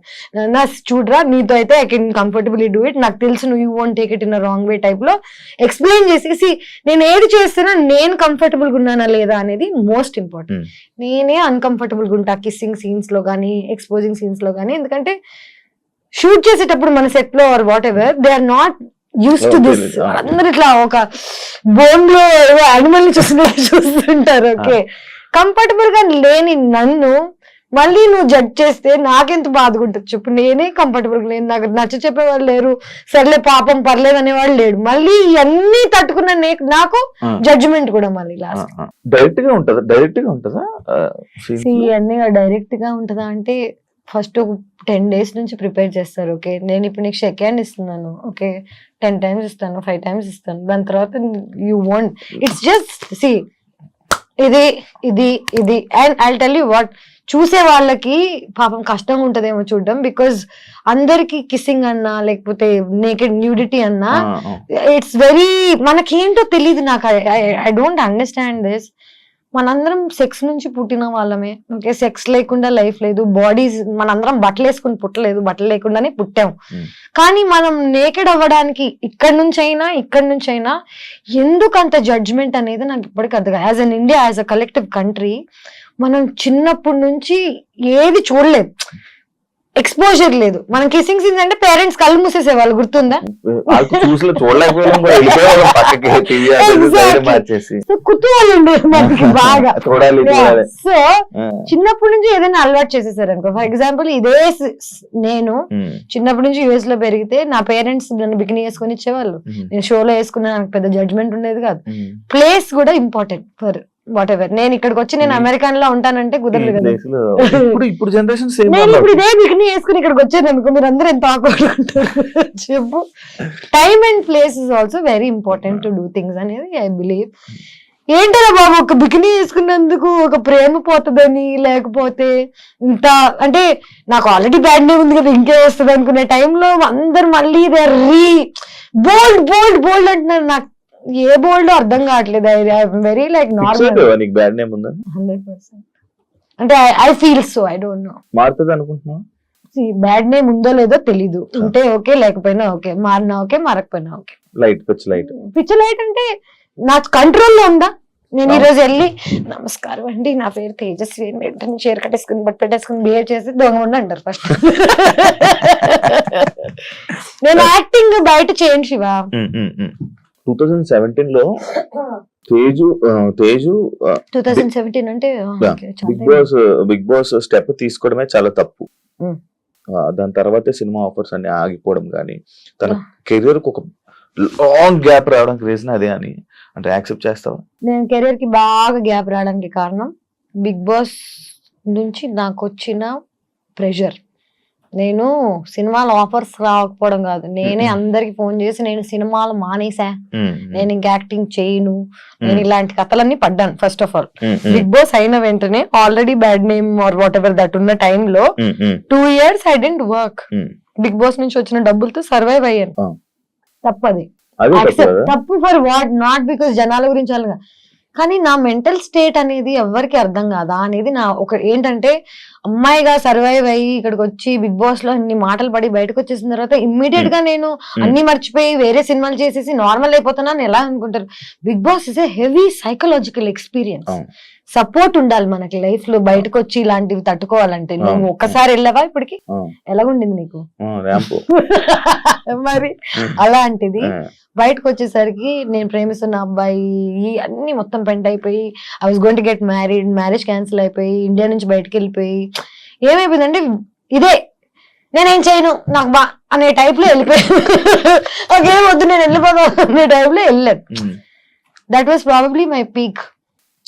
Na chudra neeto aithe I can comfortably do it. నాకు తెలుసు you won't take it in a wrong way type లో explain చేసి నేను ఏది చేస్తున్నా నేను comfortable గా ఉన్నానా లేదా అనేది మోస్ట్ ఇంపార్టెంట్. నేనే అన్కంఫర్టబుల్ గా ఉంటా కిస్సింగ్ సీన్స్ లో కానీ ఎక్స్పోజింగ్ సీన్స్ లో కానీ. ఎందుకంటే షూట్ చేసేటప్పుడు మన సెట్ లో or whatever they are not used to this. అందరు ఇట్లా ఒక బోన్ లో యానిమల్ ని చూస్తుంటారు. ఓకే, కంఫర్టబుల్ గా లేని నన్ను మళ్ళీ నువ్వు జడ్జ్ చేస్తే నాకెంత బాధగుంటుంది చెప్పు. నేనే కంఫర్టబుల్ గా లేను, నాకు నచ్చ చెప్పేవాళ్ళు లేరు, సర్లే పాపం పర్లేదు అనేవాళ్ళు లేడు. మళ్ళీ ఇవన్నీ తట్టుకున్న నాకు జడ్జిమెంట్ కూడా మళ్ళీ లాస్ట్. డైరెక్ట్ గా ఉంటుందా ఇవన్నీ డైరెక్ట్ గా ఉంటుందా అంటే ఫస్ట్ ఒక 10 days నుంచి ప్రిపేర్ చేస్తారు. ఓకే, నేను ఇప్పుడు నీకు షేక్ హ్యాండ్ ఇస్తున్నాను, ఓకే 10 times ఇస్తాను, 5 times ఇస్తాను. దాని తర్వాత యూ వాంట్ ఇట్స్ జస్ట్ ఇది ఇది ఇది. And I tell you what, చూసే వాళ్ళకి పాపం కష్టంగా ఉంటదేమో చూడడం. బికాజ్ అందరికి కిస్సింగ్ అన్నా లేకపోతే నేకెడ్ న్యూడిటీ అన్నా ఇట్స్ వెరీ మనకేంటో తెలియదు. నాకు ఐ డోంట్ అండర్స్టాండ్ దిస్. మనందరం సెక్స్ నుంచి పుట్టిన వాళ్ళమే. ఓకే, సెక్స్ లేకుండా లైఫ్ లేదు. బాడీస్ మనందరం బట్టలు వేసుకుని పుట్టలేదు, బట్టలు లేకుండానే పుట్టాం. కానీ మనం నేకెడ్ అవ్వడానికి ఇక్కడి నుంచి అయినా ఎందుకు అంత జడ్జ్మెంట్ అనేది నాకు ఇప్పటికీ అర్థం కాదు. As an India, as a collective country మనం చిన్నప్పటి నుంచి ఏది చూడలేదు, ఎక్స్పోజర్ లేదు. మనం కిస్సింగ్ సీన్స్ అంటే పేరెంట్స్ కళ్ళు మూసేసేవాళ్ళు, గుర్తుందా? కుతూహలం ఉండేది మనకి బాగా. సో చిన్నప్పటి నుంచి ఏదైనా అలవాటు చేసేసారు అనుకో. ఫర్ ఎగ్జాంపుల్ ఇదే నేను చిన్నప్పటి నుంచి యుఎస్ లో పెరిగితే నా పేరెంట్స్ నన్ను బికినీ వేసుకొని ఇచ్చేవాళ్ళు. నేను షోలో వేసుకున్నా, నాకు పెద్ద జడ్జ్మెంట్ ఉండేది కాదు. ప్లేస్ కూడా ఇంపార్టెంట్ ఫర్ వాట్ ఎవర్. నేను ఇక్కడికి వచ్చి నేను అమెరికన్ లో ఉంటానంటే కుదరదు కదా. ఇప్పుడు జనరేషన్ సేమ్. నేను ఇప్పుడు ఇదే బికినీ వేసుకుని ఇక్కడికి వచ్చాను అనుకో, మీరు అందరూ ఎంత ఆక్వర్డ్ ఉంటారు చెప్పు. Time and place is also very important to do things అనేది ఐ బిలీవ్. ఏంటరా బాబు ఒక బికినీ వేసుకున్నందుకు ఒక ప్రేమ పోతుందని, లేకపోతే ఇంత అంటే నాకు ఆల్రెడీ బ్యాడ్ నేమ్ ఉంది కదా ఇంకే వస్తుంది అనుకునే టైంలో అందరు మళ్ళీ బోల్డ్ బోల్డ్ బోల్డ్ అంటున్నారు. నాకు ఏ బోల్డ్ అర్థం కావట్లేదు. Very like normal. Bad name ఉందా? 100%. అంటే I feel so, I don't no. మారుతుంది అనుకుంటున్నా. బ్యాడ్ నేమ్ ఉందో లేదో తెలీదు. ఉంటే ఓకే, లేకపోయినా ఓకే, మారినా ఓకే, మారకపోయినా okay. Light pitch light, pitch light అంటే నా కంట్రోల్లో ఉందా? నేను ఈ రోజు వెళ్ళి నమస్కారం అండి నా పేరు తేజస్వి అని వెంటనే చీర కట్టేసుకుని బట్ పెట్టేసుకుని బిహేవ్ చేసి దొంగ ఉండి అంటారు ఫస్ట్. నేను యాక్టింగ్ బయట చేయను శివ. 2017 లో తేజు 2017 అంటే బిగ్ బాస్ స్టెప్ తీసుకోవడమే చాలా తప్పు. దాని తర్వాతే సినిమా ఆఫర్స్ అన్ని ఆగిపోవడం కానీ, తన కెరీర్ కు ఒక లాంగ్ గ్యాప్ రావడానికి రీజన్ అదే అని అంటే యాక్సెప్ట్ చేస్తావా? నేను కెరీర్ కి బాగా గ్యాప్ రావడానికి కారణం బిగ్ బాస్ నుంచి నాకు వచ్చిన ప్రెషర్. నేను సినిమాల ఆఫర్స్ రాకపోవడం కాదు, నేనే అందరికి ఫోన్ చేసి నేను సినిమాలు మానేసా, నేను ఇంకా యాక్టింగ్ చేయను, నేను ఇలాంటి కథలన్నీ పడ్డాను. First of all Bigg Boss అయిన వెంటనే already bad name or whatever that ఉన్న టైంలో 2 years I didn't work. Bigg Boss నుంచి వచ్చిన డబ్బులతో సర్వైవ్ అయ్యాను. తప్పది, తప్పు ఫర్ వాట్, నాట్ బికాస్ జనాల గురించి అలాగా, కానీ నా మెంటల్ స్టేట్ అనేది ఎవరికి అర్థం కాదా అనేది నా ఒక ఏంటంటే, అమ్మాయిగా సర్వైవ్ అయ్యి ఇక్కడికి వచ్చి బిగ్ బాస్ లో అన్ని మాటలు పడి బయటకు వచ్చేసిన తర్వాత ఇమ్మీడియట్ గా నేను అన్ని మర్చిపోయి వేరే సినిమాలు చేసేసి నార్మల్ అయిపోతున్నాను ఎలా అనుకుంటారు. Bigg Boss is a heavy psychological experience. Support ఉండాలి మనకి లైఫ్ లో బయటకు వచ్చి ఇలాంటివి తట్టుకోవాలంటే. నువ్వు ఒక్కసారి వెళ్ళావా ఇప్పటికి? ఎలాగుండింది నీకు? మరి అలాంటిది బయటకు వచ్చేసరికి నేను ప్రేమిస్తున్న అబ్బాయి అన్ని మొత్తం పెంట్ అయిపోయి, I was going to get married, marriage cancel అయిపోయి ఇండియా నుంచి బయటకు వెళ్ళిపోయి ఏమైపోయిందంటే ఇదే నేనేం చేయను నాకు బా అనే టైప్ లో వెళ్ళిపోయాను. ఓకే వద్దు నేను వెళ్ళిపోతాను అనే టైప్ లో వెళ్ళాను. That was probably my peak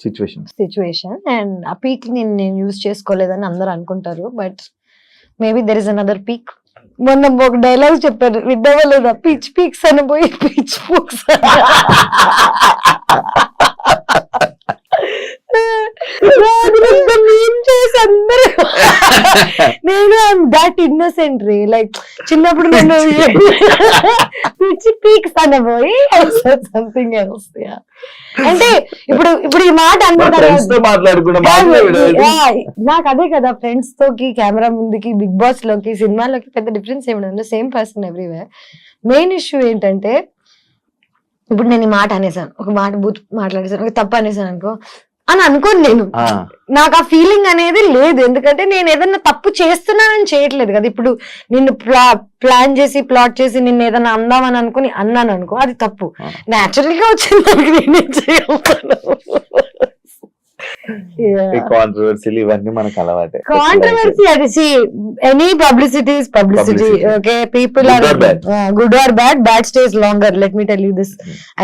situation. And ఆ పీక్ నేను యూజ్ చేసుకోలేదని అందరు అనుకుంటారు, but maybe there is another peak. మొన్న ఒక డైలాగ్ చెప్పారు, విద్దావా లేదా, పిచ్ పీక్స్ అని పోయి పిచ్ పూక్స్. నేను I'm that innocent ray, like చిన్నప్పుడు నేను పిచ్ పీక్స్ అనబోయి సంథింగ్ ఎల్స్. అంటే ఇప్పుడు ఈ మాట నాకు అదే కదా, ఫ్రెండ్స్ తోకి కెమెరా ముందుకి బిగ్ బాస్ లోకి సినిమాలోకి పెద్ద డిఫరెన్స్ ఏమి, same person everywhere. Main issue ఏంటంటే ఇప్పుడు నేను ఈ మాట అనేసాను, ఒక మాట బూత్ మాట్లాడేసాను, ఒక తప్పు అనేసాను అనుకో అని అనుకోను. నేను నాకు ఆ ఫీలింగ్ అనేది లేదు, ఎందుకంటే నేను ఏదన్నా తప్పు చేస్తున్నానని చేయట్లేదు కదా. ఇప్పుడు నిన్ను ప్లాన్ చేసి ప్లాట్ చేసి నిన్ను ఏదైనా అందామని అనుకుని అన్నాను అనుకో, అది తప్పు. న్యాచురల్ గా వచ్చింది దానికి నేనేం చేయగలను. కాంట్రవర్సీలు ఇవన్నీ మనకు అలవాటే. కాంట్రవర్సీ అది any publicity is publicity. Okay, people are good or bad, bad stays longer. Let me tell you this,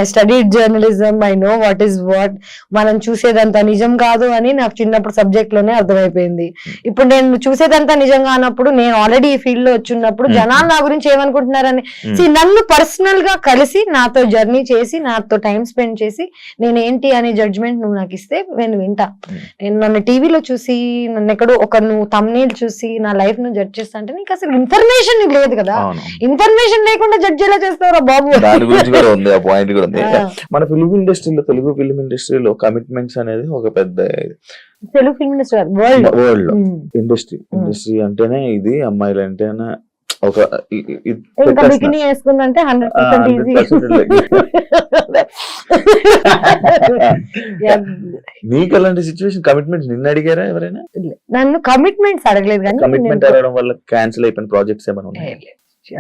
I studied journalism, I know what is what. మనం చూసేదంతా నిజం కాదు అని నాకు చిన్నప్పుడు సబ్జెక్ట్ లోనే అర్థమైపోయింది. ఇప్పుడు నేను చూసేదంతా నిజంగా అన్నప్పుడు, నేను ఆల్రెడీ ఈ ఫీల్డ్ లో వచ్చినప్పుడు జనాలు నా గురించి ఏమనుకుంటున్నారని నన్ను పర్సనల్ గా కలిసి నాతో జర్నీ చేసి నాతో టైం స్పెండ్ చేసి నేను ఏంటి అనే జడ్జ్మెంట్ నువ్వు నాకు ఇస్తే నేను వింటా. నేను నన్ను టీవీలో చూసి నన్ను ఎక్కడో ఒక నువ్వు తమ్నేల్ చూసి నా లైఫ్ ను జడ్జ్ చేస్తా అంటే నీకు అసలు ఇన్ఫర్మేషన్ లేదు కదా. ఇన్ఫర్మేషన్ లేకుండా జడ్జ్ ఎలా చేస్తారా బాబు? దాని గురించి కూడా ఉంది, ఆ పాయింట్ కూడా ఉంది. మన ఫిల్మ్ ఇండస్ట్రీలో, తెలుగు ఫిల్మ్ ఇండస్ట్రీలో కమిట్మెంట్స్ అనేది ఒక పెద్ద, తెలుగు ఫిల్మ్ ఇండస్ట్రీ వరల్డ్ లో ఇండస్ట్రీ అంటేనే ఇది, అమ్మాయిలు అంటేనే ఒక బికినీ వేసుకుందంటే 100% ఈజీ. నీకు అలాంటి సిచ్యువేషన్ కమిట్మెంట్స్ నిన్ను అడిగారా ఎవరైనా? నన్ను కమిట్మెంట్స్ అడగలేదు, కానీ కమిట్మెంట్ అడగడం వల్ల క్యాన్సిల్ అయిపోయిన ప్రాజెక్ట్స్ ఏమైనా ఉన్నాయి?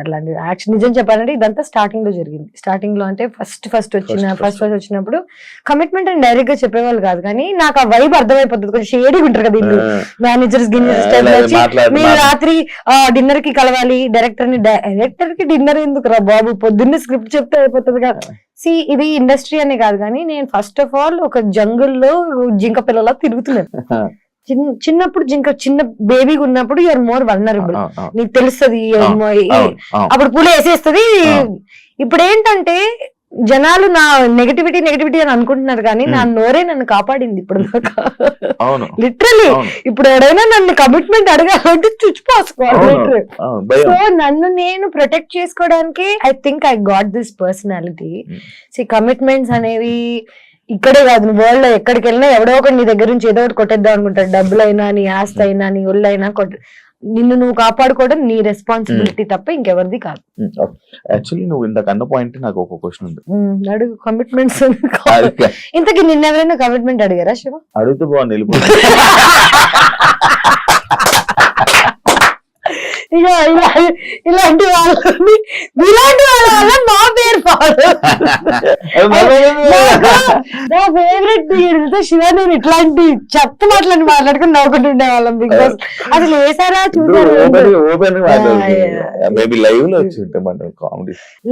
అట్లాంటి యాక్షన్ నిజం చెప్పాలంటే ఇదంతా స్టార్టింగ్ లో జరిగింది. స్టార్టింగ్ లో అంటే ఫస్ట్ వచ్చినప్పుడు కమిట్మెంట్ అని డైరెక్ట్ గా చెప్పేవాళ్ళు కాదు, కానీ నాకు ఆ వైబ్ అర్థమైపోతుంది. కొంచెం షేడీగా ఉంటారు కదా వీళ్ళు, మేనేజర్స్ మీరు రాత్రి డిన్నర్ కి కలవాలి, డైరెక్టర్ కి డిన్నర్ ఎందుకు రా బాబు, పొద్దున్నే స్క్రిప్ట్ చెప్తే అయిపోతుంది కదా. ఇది ఇండస్ట్రీ అనే కాదు, కానీ నేను ఫస్ట్ ఆఫ్ ఆల్ ఒక జంగుల్లో జింక పిల్లలా తిరుగుతున్నాను. చిన్నప్పుడు చిన్న బేబీగా ఉన్నప్పుడు యూఆర్ మోర్ వల్నరబుల్, నీకు తెలుస్తుంది అప్పుడు పూల వేసేస్తుంది. ఇప్పుడు ఏంటంటే జనాలు నా నెగటివిటీ అని అనుకుంటున్నారు, కానీ నా నోరే నన్ను కాపాడింది ఇప్పుడు దాకా. లిటరలీ ఇప్పుడు ఎవరైనా నన్ను కమిట్మెంట్ అడగాలంటే చుచ్చిపోసుకోవాలి. సో నన్ను నేను ప్రొటెక్ట్ చేసుకోవడానికి I think I got this personality. Commitments అనేవి ఇక్కడే కాదు, వరల్డ్ లో ఎక్కడికి వెళ్ళినా ఎవడో ఒకటి నీ దగ్గర నుంచి ఏదో ఒకటి కొట్టేద్దాం అనుకుంటాడు. డబ్బులైనా, నీ ఆస్తి అయినా, నీ ఒళ్ళైనా నిన్ను నువ్వు కాపాడుకోవడం నీ రెస్పాన్సిబిలిటీ తప్ప ఇంకెవరిది కాదు. యాక్చువల్లీ నువ్వు ఇంతకు అన్న పాయింట్ నాకు ఒక క్వశ్చన్ ఉంది, అడుగు. కమిట్మెంట్స్ ఇంతకీ నిన్న ఎవరైనా కమిట్మెంట్ అడిగారా శివ? అడిగితే బాగుంది, వెళ్ళిపోయింది. ఇలాంటి వాళ్ళ వల్ల మా పేరు నా ఫేవరెట్ శివ. నేను ఇట్లాంటి చెత్త మాట్లాడుకుని నవ్వుకుంటుండే వాళ్ళం. బిగ్ బాస్ అసలు వేసారా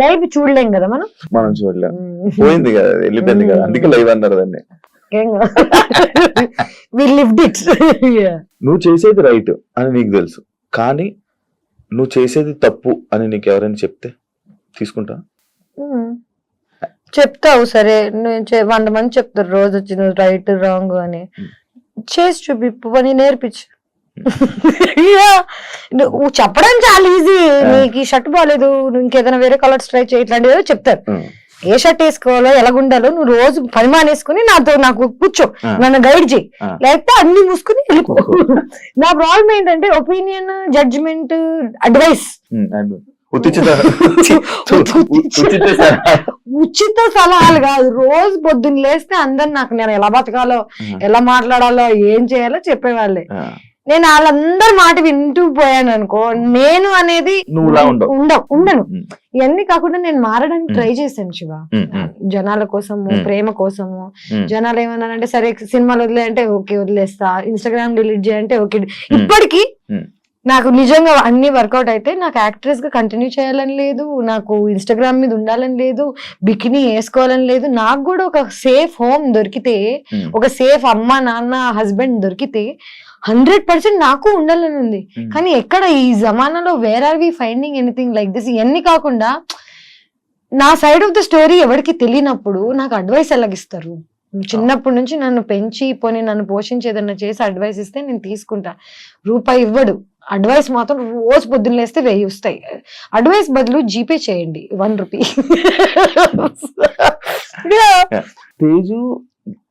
లైవ్ చూడలేం కదా మనం చూడలేం, పోయింది కదా, వెళ్ళిపోయింది కదా, అందుకే లైవ్ అన్నారు దాన్ని. నువ్వు చేసేది రైట్ అని నీకు తెలుసు, కానీ నువ్వు చేసేది తప్పు అని నీకు ఎవరైనా చెప్తే తీసుకుంటా? చెప్తావు, సరే 100 మంది చెప్తారు రోజు వచ్చి నువ్వు రైట్ రాంగ్ అని. చేసి చూపి పని నేర్పించు. నువ్వు చెప్పడం చాలా ఈజీ, నీకు షర్ట్ బాగాలేదు, నువ్వు ఇంకేదైనా వేరే కలర్స్ ట్రై చేయి, ఇట్లాంటివి చెప్తారు. ఏ షర్ట్ వేసుకోవాలో ఎలాగుండాలో నువ్వు రోజు పని మానేసుకుని నాకు కూర్చో, నన్ను గైడ్ చేయి, లేకపోతే అన్ని మూసుకుని వెళ్ళిపో. నా ప్రాబ్లం ఏంటంటే ఒపీనియన్, జడ్జిమెంట్, అడ్వైస్, ఉచిత సలహాలు కాదు. రోజు పొద్దున్న లేస్తే అందరు నాకు నేను ఎలా బతకాలో, ఎలా మాట్లాడాలో, ఏం చేయాలో చెప్పేవాళ్ళే. నేను వాళ్ళందరి మాట వింటూ పోయాను అనుకో, నేను అనేది ఉండను. ఇవన్నీ కాకుండా నేను మారడానికి ట్రై చేశాను శివ, జనాల కోసము, ప్రేమ కోసము. జనాలు ఏమన్నారంటే సరే సినిమాలు వదిలే అంటే ఓకే వదిలేస్తా, ఇన్స్టాగ్రామ్ డిలీట్ చేయంటే ఓకే. ఇప్పటికీ నాకు నిజంగా అన్ని వర్కౌట్ అయితే నాకు యాక్ట్రెస్ గా కంటిన్యూ చేయాలని లేదు, నాకు ఇన్స్టాగ్రామ్ మీద ఉండాలని లేదు, బికినీ వేసుకోవాలని లేదు. నాకు కూడా ఒక సేఫ్ హోమ్ దొరికితే, ఒక సేఫ్ అమ్మ నాన్న హస్బెండ్ దొరికితే 100% నాకు ఉండాలని ఉంది. కానీ ఎక్కడ ఈ జమానాలో where are we finding anything like this? ఇవన్నీ కాకుండా నా సైడ్ ఆఫ్ ద స్టోరీ ఎవరికి తెలియనప్పుడు నాకు అడ్వైస్ ఎలాగిస్తారు? చిన్నప్పటి నుంచి నన్ను పెంచి పోనీ నన్ను పోషించి ఏదన్నా చేసి అడ్వైస్ ఇస్తే నేను తీసుకుంటా. రూపాయి ఇవ్వడు, అడ్వైస్ మాత్రం రోజు పొద్దున్న లేస్తే 1000 వస్తాయి. అడ్వైస్ బదులు జీపే చేయండి 1 రూపీ. తేజు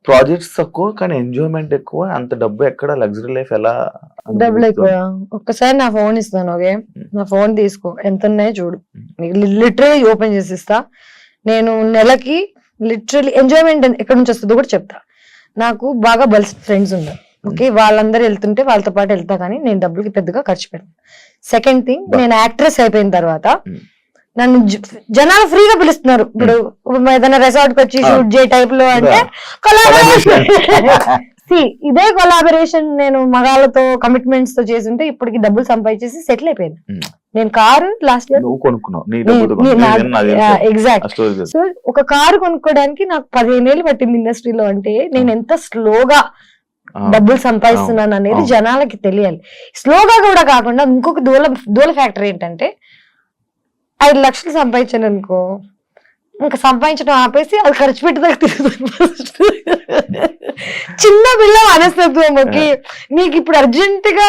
ప్రాజెక్ట్స్ తక్కువ కానీ ఎంజాయ్మెంట్ ఎక్కువ, అంత డబ్బు ఎక్కడ, లగ్జరీ లైఫ్ ఎలా? డబ్బులు ఎక్కువ. ఒక్కసారి నా ఫోన్ ఇస్తాను, ఓకే? నా ఫోన్ తీసుకో, ఎంత ఉన్నాయో చూడు, లిటరలీ ఓపెన్ చేసి ఇస్తా. నేను నెలకి లిటరలీ ఎంజాయ్మెంట్ ఎక్కడి నుంచి వస్తుందో కూడా చెప్తా. నాకు బాగా బల్స్ ఫ్రెండ్స్ ఉన్నారు, ఓకే? వాళ్ళందరూ వెళ్తుంటే వాళ్ళతో పాటు వెళ్తా, కానీ నేను డబ్బులకి పెద్దగా ఖర్చు పెట్టాను. సెకండ్ థింగ్, నేను యాక్ట్రెస్ అయిపోయిన తర్వాత నన్ను జనాలు ఫ్రీగా పిలుస్తున్నారు. ఇప్పుడు ఏదైనా రిసార్ట్ కి వచ్చి షూట్ చేయ టైప్ లో అంటే కొలాబరేషన్. ఇదే కొలాబరేషన్ నేను మగాళ్ళతో కమిట్మెంట్స్ తో చేస్తుంటే ఇప్పటికి డబ్బులు సంపాదించేసి సెటిల్ అయిపోయాను. నేను car last year exact. So ఒక కారు కొనుక్కోవడానికి నాకు 15 ఏళ్ళు పట్టింది ఇండస్ట్రీలో. అంటే నేను ఎంత స్లోగా డబ్బులు సంపాదిస్తున్నాను అనేది జనాలకి తెలియాలి. స్లోగా కూడా కాకుండా ఇంకొక దూల ఫ్యాక్టర్ ఏంటంటే 5 లక్షలు సంపాదించాను అనుకో, ఇంకా సంపాదించడం ఆపేసి అది ఖర్చు పెట్టేదాకా తిరుగుతుంది. చిన్న పిల్ల మనస్తత్వంకి నీకు ఇప్పుడు అర్జెంట్ గా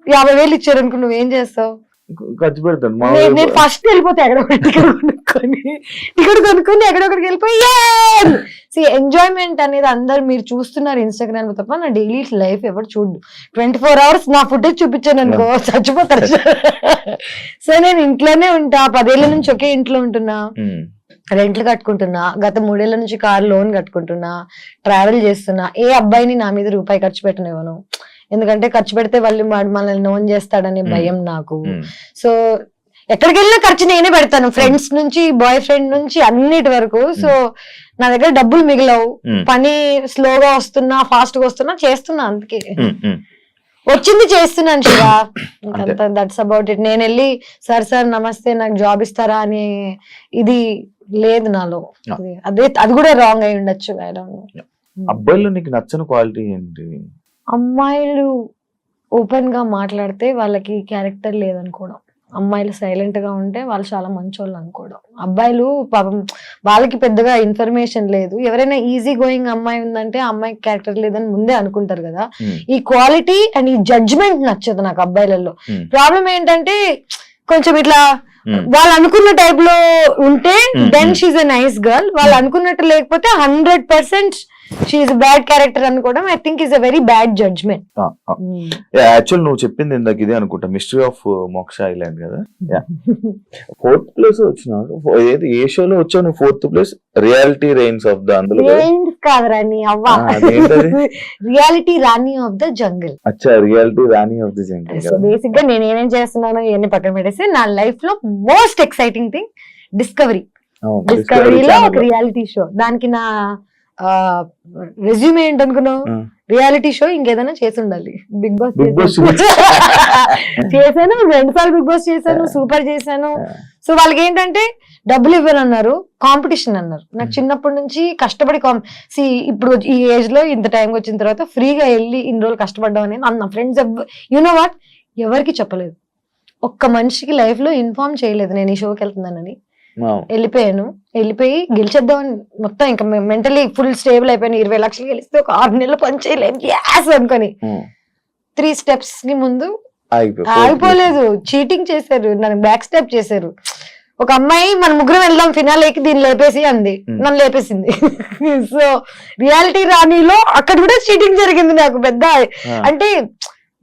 50,000 ఇచ్చారు అనుకో, నువ్వేం చేస్తావు? ఖర్చు పెడతాను. నేను ఫస్ట్ వెళ్ళిపోతే టికెట్ కొనుక్కొని ఎక్కడొక్కడికి వెళ్ళిపోయి ఎంజాయ్మెంట్ అనేది అందరు మీరు చూస్తున్నారు ఇన్స్టాగ్రామ్ లో తప్ప నా డైలీ లైఫ్ ఎవరు చూడు. 24 hours నా ఫుటేజ్ చూపించాను అనుకో చచ్చిపోతారు. సో నేను ఇంట్లోనే ఉంటా, 10 ఏళ్ల నుంచి ఒకే ఇంట్లో ఉంటున్నా, రెంట్లు కట్టుకుంటున్నా, గత 3 ఏళ్ల నుంచి కార్ లోన్ కట్టుకుంటున్నా, ట్రావెల్ చేస్తున్నా. ఏ అబ్బాయిని నా మీద రూపాయి ఖర్చు పెట్టనివ్వను, ఎందుకంటే ఖర్చు పెడితే వాళ్ళు మనల్ని నోన్ చేస్తాడనే భయం నాకు. సో ఎక్కడికి వెళ్ళినా ఖర్చు నేనే పెడతాను, ఫ్రెండ్స్ నుంచి బాయ్ ఫ్రెండ్ నుంచి అన్నిటి వరకు. సో నా దగ్గర డబ్బులు మిగిలవు, పని స్లోగా వస్తున్నా ఫాస్ట్ గా వస్తున్నా చేస్తున్నా, అందుకే వచ్చింది చేస్తున్నాను శివ. That's about it. నేను వెళ్ళి సార్ నమస్తే నాకు జాబ్ ఇస్తారా అని ఇది లేదు నాలో. అది కూడా రాంగ్ అయి ఉండొచ్చు. అబ్బాయిలో నీకు నచ్చని క్వాలిటీ ఏంటి? అమ్మాయిలు ఓపెన్ గా మాట్లాడితే వాళ్ళకి క్యారెక్టర్ లేదనుకోవడం, అమ్మాయిలు సైలెంట్ గా ఉంటే వాళ్ళు చాలా మంచోళ్ళు అనుకోవడం. అబ్బాయిలు పాపం వాళ్ళకి పెద్దగా ఇన్ఫర్మేషన్ లేదు, ఎవరైనా ఈజీ గోయింగ్ అమ్మాయి ఉందంటే అమ్మాయికి క్యారెక్టర్ లేదని ముందే అనుకుంటారు కదా. ఈ క్వాలిటీ అండ్ ఈ జడ్జ్మెంట్ నచ్చదు నాకు అబ్బాయిలలో. ప్రాబ్లం ఏంటంటే కొంచెం ఇట్లా వాళ్ళు అనుకున్న టైప్ లో ఉంటే then she's a nice girl, వాళ్ళు అనుకున్నట్టు లేకపోతే 100% షీఈ్ బ్యాడ్ క్యారెక్టర్ అనుకోవడం I think is a very bad judgment. Actual నువ్వు చెప్పింది ఇందాక ఇదే అనుకుంటా, మిస్టరీ ఆఫ్ మోక్ష ఐలాండ్ కదా. 4th ప్లేస్ వచ్చినావు, ఏది ఏ షోలో వచ్చావు నువ్వు? 4th place reality reigns of the, అందులో కాదురా నీ అవ్వ, reality Rani of the jungle. అచ్చా, reality Rani of the jungle. So basic గా నేను ఏమేం చేస్తున్నాను ఇవన్నీ పక్కన పెట్టేసి నా లైఫ్ లో మోస్ట్ ఎక్సైటింగ్ థింగ్ డిస్కవరీలో ఒక రియాలిటీ షో. దానికి నా రెజ్యూమే ఏంటనుకున్నావు? రియాలిటీ షో ఇంకేదైనా చేసి ఉండాలి. బిగ్ బాస్ చేశాను, 2 సార్లు బిగ్ బాస్ చేశాను, సూపర్ చేశాను. సో వాళ్ళకి ఏంటంటే డబ్బులు ఇవ్వరన్నారు, కాంపిటీషన్ అన్నారు. నాకు చిన్నప్పటి నుంచి కష్టపడి ఇప్పుడు ఈ ఏజ్ లో ఇంత టైంకి వచ్చిన తర్వాత ఫ్రీగా వెళ్ళి ఇన్ని రోజులు కష్టపడ్డాం అనేది నా ఫ్రెండ్స్ యూనో వాట్ ఎవరికి చెప్పలేదు. ఒక్క మనిషికి లైఫ్ లో ఇన్ఫార్మ్ చేయలేదు నేను ఈ షోకి వెళ్తున్నానని. వెళ్ళిపోయి గెలిచేద్దామని మొత్తం ఇంకా మెంటలీ ఫుల్ స్టేబుల్ అయిపోయాను. 20 లక్షలు గెలిస్తే ఒక 6 నెలలు పని చేయలేము గ్యాస్ అనుకొని 3 steps ని ముందు ఆగిపోలేదు. చీటింగ్ చేశారు, నన్ను బ్యాక్ స్టెప్ చేశారు. ఒక అమ్మాయి మన ముగ్గురం వెళ్దాం ఫినాలేకి దీన్ని లేపేసి అంది, నన్ను లేపేసింది. సో రియాలిటీ రాణిలో అక్కడ కూడా చీటింగ్ జరిగింది నాకు పెద్ద. అంటే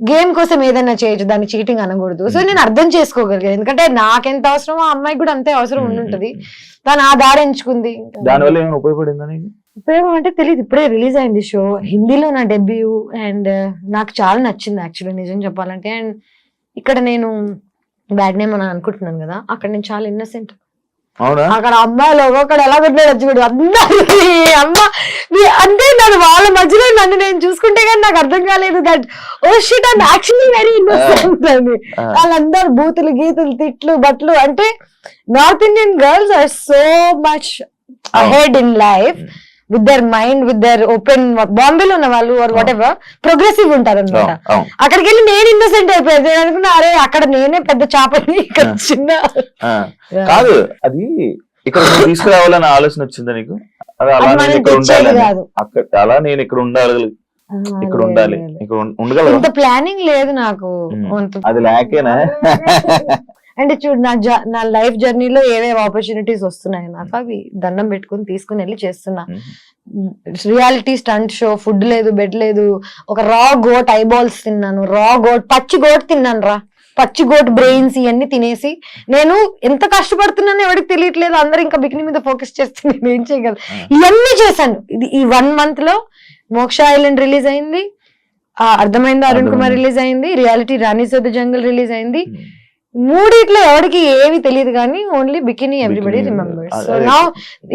గేమ్ కోసం ఏదైనా చేయొచ్చు, దాన్ని చీటింగ్ అనకూడదు. సో నేను అర్థం చేసుకోగలిగాను, ఎందుకంటే నాకెంత అవసరమో ఆ అమ్మాయికి కూడా అంతే అవసరం ఉండుంటది. తను ఆ దారి ఎంచుకుంది. దానివల్ల ఏమైనా ఉపయోగపడిందని? ఉపయోగం అంటే తెలియదు. ఇప్పుడే రిలీజ్ అయింది షో, హిందీలో నా డెబ్యూ, అండ్ నాకు చాలా నచ్చింది యాక్చువల్లీ నిజం చెప్పాలంటే. అండ్ ఇక్కడ నేను బ్యాడ్ నేమ్ అని అనుకుంటున్నాను కదా, అక్కడ నేను చాలా ఇన్నసెంట్. అక్కడ అమ్మాయిలు ఒక్కొక్కడు ఎలా కొట్టాడు వచ్చి అందరి అమ్మ అంటే నన్ను వాళ్ళ మధ్యలో నన్ను నేను చూసుకుంటే కానీ నాకు అర్థం కాలేదు that oh shit and actually very innocent అని. వాళ్ళందరూ బూతులు గీతులు తిట్లు బట్లు. అంటే North Indian girls are so much ahead in life with their mind, with their open. బాంబేలో ఉన్న వాళ్ళు ఆర్ వాట్ ఎవర్ ప్రోగ్రెసివ్ ఉంటారు అనమాట. అక్కడికి వెళ్ళి నేను ఇన్నోసెంట్ అయిపోయాను. నేను అనుకున్నా అరే అక్కడ నేనే పెద్ద చాపని, ఇక్కడ చిన్న కాదు. అది ఇక్కడ తీసుకురావాలని ఆలోచన వచ్చిందా నీకు? అలా నేను ఇక్కడ ఉండాలి, అలా నేను ఇక్కడ ఉండాలి, ఇక్కడ ఉండాలి, ఇక్కడ ఉండగలను. ఇంత ప్లానింగ్ లేదు నాకు. అది లేకేనా? అంటే చూడు నా లైఫ్ జర్నీలో ఏవేవి ఆపర్చునిటీస్ వస్తున్నాయి నాకు, అవి దండం పెట్టుకుని తీసుకుని వెళ్ళి చేస్తున్నా. రియాలిటీ స్టంట్ షో, ఫుడ్ లేదు, బెడ్ లేదు. ఒక రా గోట్ ఐబాల్స్ తిన్నాను, రా గోట్ పచ్చి గోట్ తిన్నాను రా, పచ్చి గోట్ బ్రెయిన్స్ ఇవన్నీ తినేసి నేను ఎంత కష్టపడుతున్నానో ఎవరికి తెలియట్లేదు. అందరూ ఇంకా బికినీ మీద ఫోకస్ చేస్తే నేను ఏం చేయగలను. ఇవన్నీ చేశాను. ఈ 1 month లో మోక్ష ఐలాండ్ రిలీజ్ అయింది, అర్థమైందా అరుణ్ కుమార్ రిలీజ్ అయింది, reality Rani's of the jungle release అయింది. 3 ఎవరికి ఏమి తెలియదు కానీ only bikini everybody remembers. So నా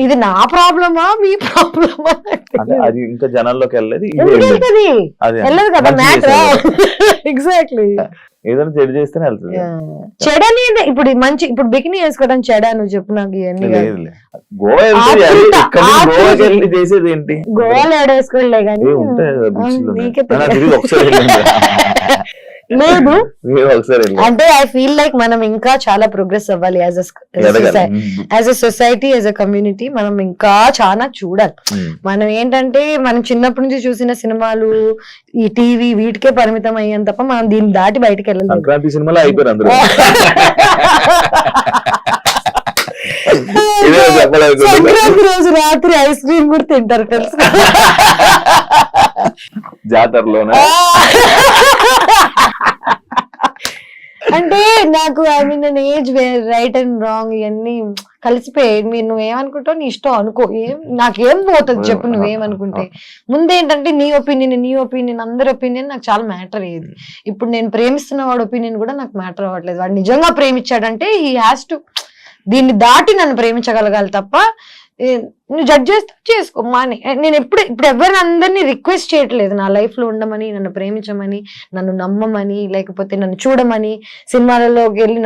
ఇది నా ప్రాబ్లమా మీ ప్రాబ్లమా? అది ఇంకా జనాల్లోకి వెళ్ళలేదు కదా మ్యాటర్. ఎగ్జాక్ట్లీ ఏదైనా చెడు చేస్తేనే వెళ్తుంది. చెడని ఇప్పుడు మంచి, ఇప్పుడు బికినీ వేసుకోవడం చెడా? నువ్వు చెప్పు నాకు. ఇవన్నీ గోవాలో ఏడేసుకోలే కానీ లేదు. అంటే ఐ ఫీల్ లైక్ మనం ఇంకా చాలా ప్రోగ్రెస్ అవ్వాలి as a society, as a community. మనం ఇంకా చాలా చూడాలి. మనం ఏంటంటే మనం చిన్నప్పటి నుంచి చూసిన సినిమాలు, ఈ టీవీ వీటికే పరిమితం అయ్యాం తప్ప మనం దీన్ని దాటి బయటకు వెళ్ళలేదు. సంక్రాంతి సినిమాలో అయిపోయారు సంక్రాంతి రోజు రాత్రి ఐస్ క్రీమ్ కూడా తింటారు తెలుసు జాతరలోనే. అంటే నాకు I mean an age where right and wrong ఇవన్నీ కలిసిపోయాయి. మీరు నువ్వేమనుకుంటావు నీ ఇష్టం అనుకో, నాకేం పోతుంది చెప్పు నువ్వేమనుకుంటే. ముందేంటంటే నీ ఒపీనియన్ అందరి ఒపీనియన్ నాకు చాలా మ్యాటర్ అయ్యేది. ఇప్పుడు నేను ప్రేమిస్తున్న వాడి ఒపీనియన్ కూడా నాకు మ్యాటర్ అవ్వట్లేదు. వాడు నిజంగా ప్రేమించాడంటే హీ హ్యాస్ టు దీన్ని దాటి నన్ను ప్రేమించగలగాలి తప్ప నువ్వు జడ్జ్ చేస్తే చేసుకో మాని. నేను ఇప్పుడు ఎవరిని అందరినీ రిక్వెస్ట్ చేయట్లేదు నా లైఫ్ లో ఉండమని, నన్ను ప్రేమించమని, నన్ను నమ్మమని, లేకపోతే నన్ను చూడమని, సినిమాలలోకి వెళ్ళి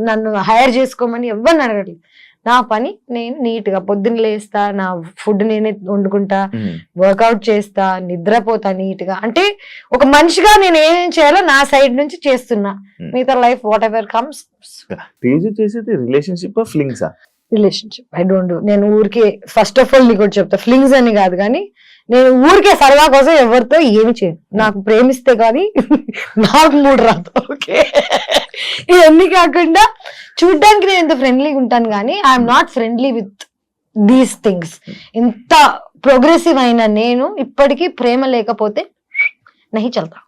నన్ను హైర్ చేసుకోమని ఎవరిని అడగట్లేదు. నా పని నేను నీట్ గా పొద్దున్న లేస్తా, నా ఫుడ్ నేనే వండుకుంటా, వర్కౌట్ చేస్తా, నిద్రపోతా నీట్ గా. అంటే ఒక మనిషిగా నేను ఏమేం చేయాలో నా సైడ్ నుంచి చేస్తున్నా. మిగతా లైఫ్ వాట్ ఎవర్ కమ్స్. చేసేది relationship flings relationship I don't do. నేను ఊరికే ఫస్ట్ ఆఫ్ ఆల్ నీకు చెప్తా, ఫ్లింగ్స్ అని కాదు కానీ నేను ఊరికే సరదా కోసం ఎవరితో ఏమి చేయను. నాకు ప్రేమిస్తే కానీ నాకు మూడు రాదు. ఓకే, ఇవన్నీ కాకుండా చూడ్డానికి నేను ఎంత ఫ్రెండ్లీగా ఉంటాను కానీ I'm not friendly with these things. ఇంత ప్రోగ్రెసివ్ అయిన నేను ఇప్పటికీ ప్రేమ లేకపోతే నహి చల్తా.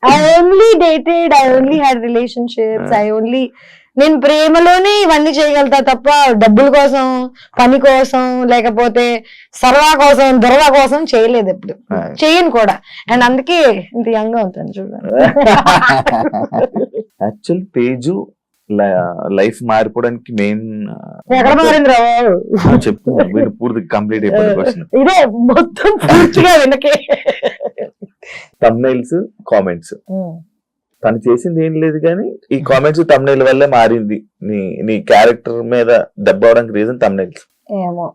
I only dated, I only had relationships, నేను ప్రేమలోనే ఇవన్నీ చేయగలుగుతా తప్ప డబ్బుల కోసం, పని కోసం, లేకపోతే సరదా కోసం, దొరవ కోసం చేయలేదు, ఎప్పుడు చేయను కూడా. అండ్ అందుకే ఇంత యంగ్ గా ఉంటాను చూడండి. యాక్చువల్ తేజు లైఫ్ మారిపోవడానికి మెయిన్ ఎక్కడ మారింది రావు చెప్తున్నా, వీడు పూర్తి కంప్లీట్ అయిపోయిన క్వశ్చన్ ఇదే మొత్తం పూర్తిగా వెనకే. థంబ్నైల్స్, కామెంట్స్, తను చేసింది ఏం లేదు కానీ ఈ కామెంట్స్ థంబ్నైల్ వల్లే మారింది. నీ క్యారెక్టర్ మీద దెబ్బ అవడానికి రీజన్ థంబ్నైల్స్ ఏమో.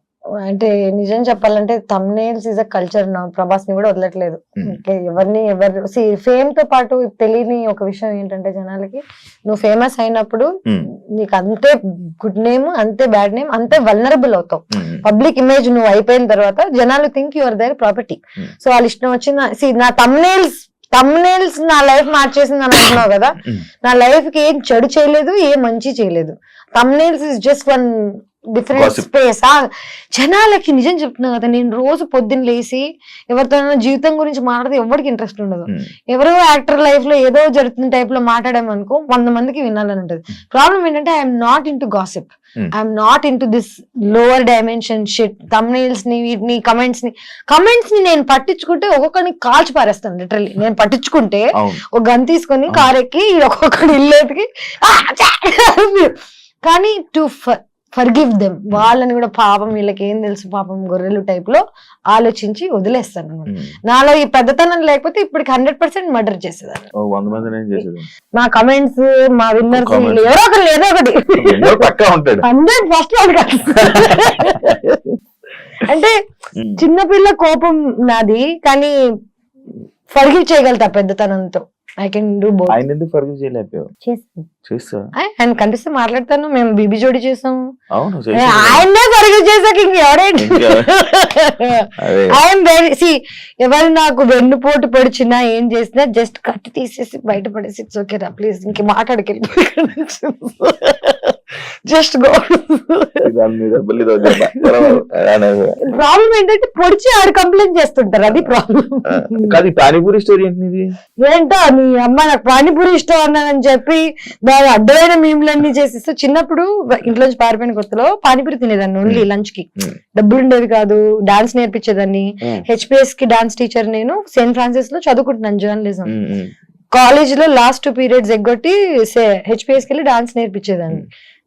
అంటే నిజం చెప్పాలంటే థంబ్నైల్స్ ఇస్ అ కల్చర్ నా. ప్రభాస్ ని కూడా వదలట్లేదు. ఎవరు ఫేమ్ తో పాటు తెలియని ఒక విషయం ఏంటంటే జనాలకి, నువ్వు ఫేమస్ అయినప్పుడు నీకు అంతే గుడ్ నేమ్, అంతే బ్యాడ్ నేమ్, అంతే వల్నరబుల్ అవుతావు. పబ్లిక్ ఇమేజ్ నువ్వు అయిపోయిన తర్వాత జనాలు think your there property. So వాళ్ళ ఇష్టం వచ్చిన నా థంబ్నైల్స్ నా లైఫ్ మార్చేసింది అని అంటున్నావు కదా, నా లైఫ్ కి ఏం చెడు చేయలేదు, ఏం మంచి చేయలేదు. Thumbnails is just one different space. జనాలకి నిజం చెప్తున్నా కదా, నేను రోజు పొద్దున్న లేసి ఎవరితో జీవితం గురించి మాట్లాడితే ఎవరికి ఇంట్రెస్ట్ ఉండదు. ఎవరో యాక్టర్ లైఫ్ లో ఏదో జరుగుతున్న టైప్ లో మాట్లాడామనుకో 100 మందికి వినాలని ఉంటది. ప్రాబ్లం ఏంటంటే I'm not in to gossip, I'm not in to this lower dimension shit. Thumbnails ని, వీటిని, కమెంట్స్ ని నేను పట్టించుకుంటే ఒక్కొక్కరిని కాల్చి పారేస్తాను. లిటరల్లీ నేను పట్టించుకుంటే ఒక గన్ తీసుకొని కారెక్కి ఒక్కొక్కడి ఇల్లేటికి కానీ టు ఫర్గివ్ దెమ్, వాళ్ళని కూడా పాపం వీళ్ళకి ఏం తెలుసు పాపం గొర్రెలు టైప్ లో ఆలోచించి వదిలేస్తాను అనమాట. నాలో ఈ పెద్దతనం లేకపోతే ఇప్పటికి 100% మర్డర్ చేసేదాన్ని. మా కమెంట్స్, మా విన్నర్స్ ఎవరో ఒకరు ఏదో ఒకటి 100% అంటే చిన్నపిల్ల కోపం నాది, కానీ forgive చేయగలుగుతా పెద్దతనంతో. I can do both. ఆయన ఎందుకు ఫర్గివ్ చేయలేకపోయావు? ఆయన కనిపిస్తే మాట్లాడతాను. మేము బీబీ జోడి చేసాం. అవును, ఆయన్నే ఫర్గివ్ చేసాక ఇంకెవరేంటి. ఐఎమ్ వెరీ ఎవరు నాకు వెన్నుపోటు పొడిచినా ఏం చేసినా జస్ట్ కట్టి తీసేసి బయట పడేసి ఇట్స్ ఓకే రా ప్లీజ్, ఇంక మాట్లాడకెళ్ళి జస్ట్ గో. ప్రాబ్లం ఏంటంటే పొడిచి ఆడు కంప్లైంట్ చేస్తుంటారు, అది ప్రాబ్లం. పానీపూరి స్టోరీ ఏంటో నీ అమ్మ నాకు పానీపూరి ఇష్టం అన్నానని చెప్పి దాని అడ్డమైన మీమ్లన్నీ చేసిస్తే, చిన్నప్పుడు ఇంట్లోంచి పారిపోయిన కొత్తలో పానీపూరి తినేదాన్ని ఓన్లీ లంచ్ కి. డబ్బులు ఉండేది కాదు, డాన్స్ నేర్పించేదాన్ని. హెచ్పిఎస్ కి డాన్స్ టీచర్ నేను. సెయింట్ ఫ్రాన్సిస్ లో చదువుకుంటున్నాను జర్నలిజం. కాలేజ్ లో లాస్ట్ 2 periods ఎగ్గొట్టి హెచ్పిఎస్ కి వెళ్ళి డాన్స్ నేర్పించేదాన్ని.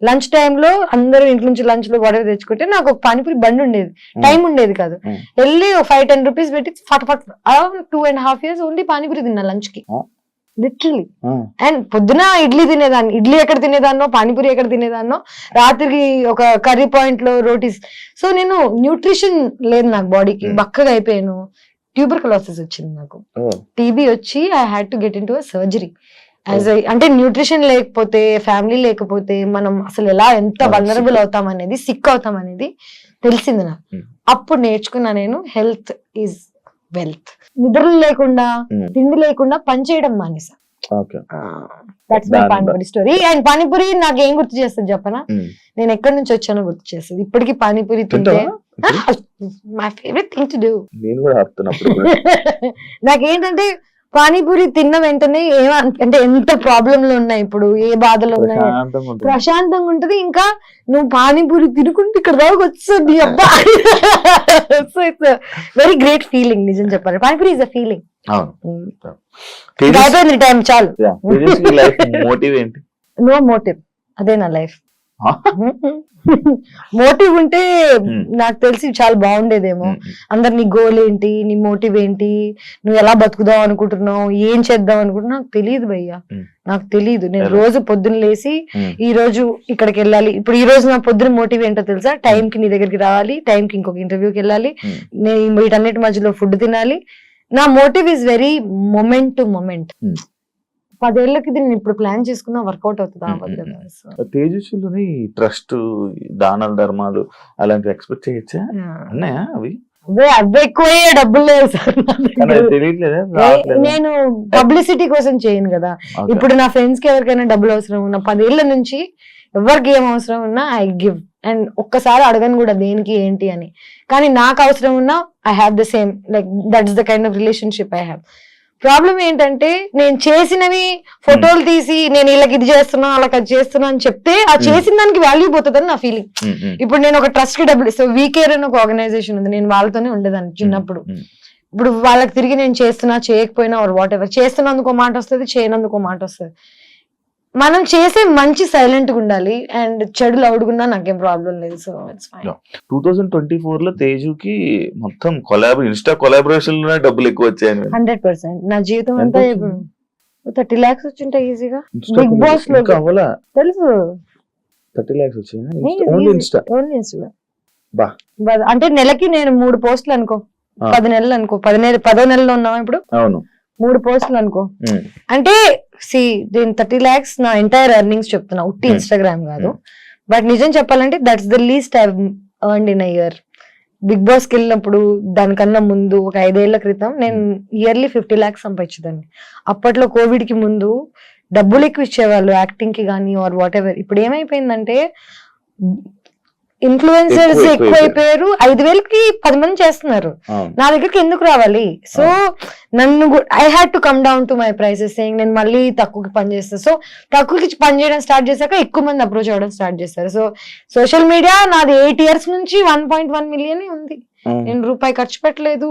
లంచ్ టైంలో అందరూ ఇంట్లో నుంచి లంచ్ లో గొడవ తెచ్చుకుంటే నాకు ఒక పానీపూరి బండి ఉండేది, టైం ఉండేది కాదు. వెళ్ళి 5-10 రూపీస్ పెట్టి ఫటాఫట్ 2.5 years ఓన్లీ పానీపూరి తిన్నా లంచ్ కి, లిటరలీ. అండ్ పొద్దున ఇడ్లీ తినేదాన్ని. ఇడ్లీ ఎక్కడ తినేదాన్నో, పానీపూరి ఎక్కడ తినేదాన్నో, రాత్రికి ఒక కర్రీ పాయింట్ లో రోటీస్. సో నేను న్యూట్రిషన్ లేదు నాకు బాడీకి, బక్కగా అయిపోయాను. ట్యూబర్కులోసిస్ వచ్చింది నాకు, టీబీ వచ్చి I had to get in to a surgery. అంటే న్యూట్రిషన్ లేకపోతే, ఫ్యామిలీ లేకపోతే మనం అసలు ఎంత వల్నరబుల్ అవుతాం అనేది, సిక్ అవుతాం అనేది తెలిసింది నాకు. అప్పుడు నేర్చుకున్నా నేను, హెల్త్ ఈజ్ వెల్త్. నిద్రలు లేకుండా, తిండి లేకుండా పని చేయడం మానేసా. That's my panipuri story. And panipuri నాకు ఏం గుర్తు చేస్తుంది చెప్పనా, నేను ఎక్కడి నుంచి వచ్చానో గుర్తు చేస్తుంది. ఇప్పటికీ పానీపూరి తింటే my favourite thing to do. నాకేంటంటే పానీపూరి తిన్న వెంటనే అంటే ఎంత ప్రాబ్లంలు ఉన్నాయి ఇప్పుడు, ఏ బాధలు ఉన్నాయి, ప్రశాంతంగా ఉంటుంది. ప్రశాంతంగా ఉంటది. ఇంకా నువ్వు పానీపూరి తినుకుంటే ఇక్కడ దాకా వస్తుంది అబ్బా. So it's very great feeling నిజం చెప్పాలి. Panipuri is a feeling. అయిపోయింది టైం చాలు. మోటివ్ ఏంటి? నో మోటివ్, అదే నా లైఫ్. మోటివ్ ఉంటే నాకు తెలిసి చాలా బాగుండేదేమో. అందరు నీ గోల్ ఏంటి, నీ మోటివ్ ఏంటి, నువ్వు ఎలా బతుకుదాం అనుకుంటున్నావు, ఏం చేద్దాం అనుకుంటున్నావు, నాకు తెలియదు భయ్యా, నాకు తెలియదు. నేను రోజు పొద్దున్న లేసి ఈ రోజు ఇక్కడికి వెళ్ళాలి, ఇప్పుడు ఈ రోజు నా పొద్దున మోటివ్ ఏంటో తెలుసా, టైం కి నీ దగ్గరికి రావాలి, టైం కి ఇంకొక ఇంటర్వ్యూకి వెళ్ళాలి, నేను వీటన్నిటి మధ్యలో ఫుడ్ తినాలి. నా motive is very moment to moment. 10 ఏళ్ళకి నేను ఇప్పుడు ప్లాన్ చేసుకున్నా వర్కౌట్ అవుతుందా? తేజస్విలోని ట్రస్ట్, దానాలు, ధర్మాలు అలాంటివి ఎక్స్పెక్ట్ చేయొచ్చా? అన్నాయా అవి? అవి ఎక్కువే, డబ్బులు లేవు సార్. నేను పబ్లిసిటీ కోసం చేయను కదా. ఇప్పుడు నా ఫ్రెండ్స్ కి ఎవరికైనా డబ్బులు అవసరం ఉన్నా, 10 ఏళ్ల నుంచి ఎవరికి ఏం అవసరం ఉన్నా ఐ గివ్. అండ్ ఒక్కసారి అడగను కూడా దేనికి ఏంటి అని. కానీ నాకు అవసరం ఉన్నా I have the same, like that's the kind of relationship I have. Problem ఏంటంటే నేను చేసినవి ఫోటోలు తీసి నేను వీళ్ళకి ఇది చేస్తున్నా వాళ్ళకి అది చేస్తున్నా అని చెప్తే ఆ చేసిన దానికి వాల్యూ పోతుందని నా ఫీలింగ్. ఇప్పుడు నేను ఒక ట్రస్ట్ కి డబ్బులు ఇస్తాను, వీకేర్ అని ఒక ఆర్గనైజేషన్ ఉంది, నేను వాళ్ళతోనే ఉండేదాన్ని చిన్నప్పుడు. ఇప్పుడు వాళ్ళకి తిరిగి నేను చేస్తున్నా చేయకపోయినా ఆర్ వాట్ ఎవర్, చేస్తున్నందుకు మాట వస్తుంది, చేయనందుకు మాట వస్తుంది. మనం చేసే మంచి సైలెంట్ గా ఉండాలి, అండ్ చెడు లౌడ్గున్నా నాకేం ప్రాబ్లం లేదు. So it's fine. 2024 లో తేజుకి మొత్తం ఇన్స్టా కొలాబరేషన్ లోనే డబ్బులు ఎక్కువ వచ్చాయి. 100%. నా జీవితం అంతా 30 lakhs వచ్చింటాయి ఈజీగా. బిగ్ బాస్ లో తెలుసు 30 lakhs వచ్చాయి ఓన్లీ ఇన్స్టా. అంటే నెలకి నేను 3 పోస్టులు అనుకో, 10 నెలలు అనుకో, 10వ నెలలో ఉన్నావా ఇప్పుడు? అవును, 3 పోస్టులు అనుకో. అంటే దీని 30 lakhs నా ఎంటైర్ ఎర్నింగ్స్ చెప్తున్నా, ఉట్టి ఇన్స్టాగ్రామ్ కాదు. బట్ నిజం చెప్పాలంటే that's the least I earned in a year. Bigg Boss కి వెళ్ళినప్పుడు దానికన్నా ముందు ఒక 5 ఏళ్ల క్రితం నేను ఇయర్లీ 50 lakhs సంపాదించేదాన్ని. అప్పట్లో కోవిడ్ కి ముందు డబ్బులు ఎక్కువ ఇచ్చేవాళ్ళు యాక్టింగ్ కి కానీ ఆర్ వాట్ ఎవర్. ఇప్పుడు ఏమైపోయిందంటే ఇన్ఫ్లుయెన్సర్స్ ఎక్కువైపోయారు, 5,000కి 10 మంది చేస్తున్నారు. నా దగ్గరికి ఎందుకు రావాలి? సో నన్ను I had to come down to my prices, నేను మళ్ళీ తక్కువకి పని చేస్తాను. సో తక్కువకి పని చేయడం స్టార్ట్ చేశాక ఎక్కువ మంది అప్రోచ్ అవ్వడం స్టార్ట్ చేస్తారు. సో సోషల్ మీడియా నాది 8 years నుంచి 1.1 million ఉంది. నేను రూపాయి ఖర్చు పెట్టలేదు,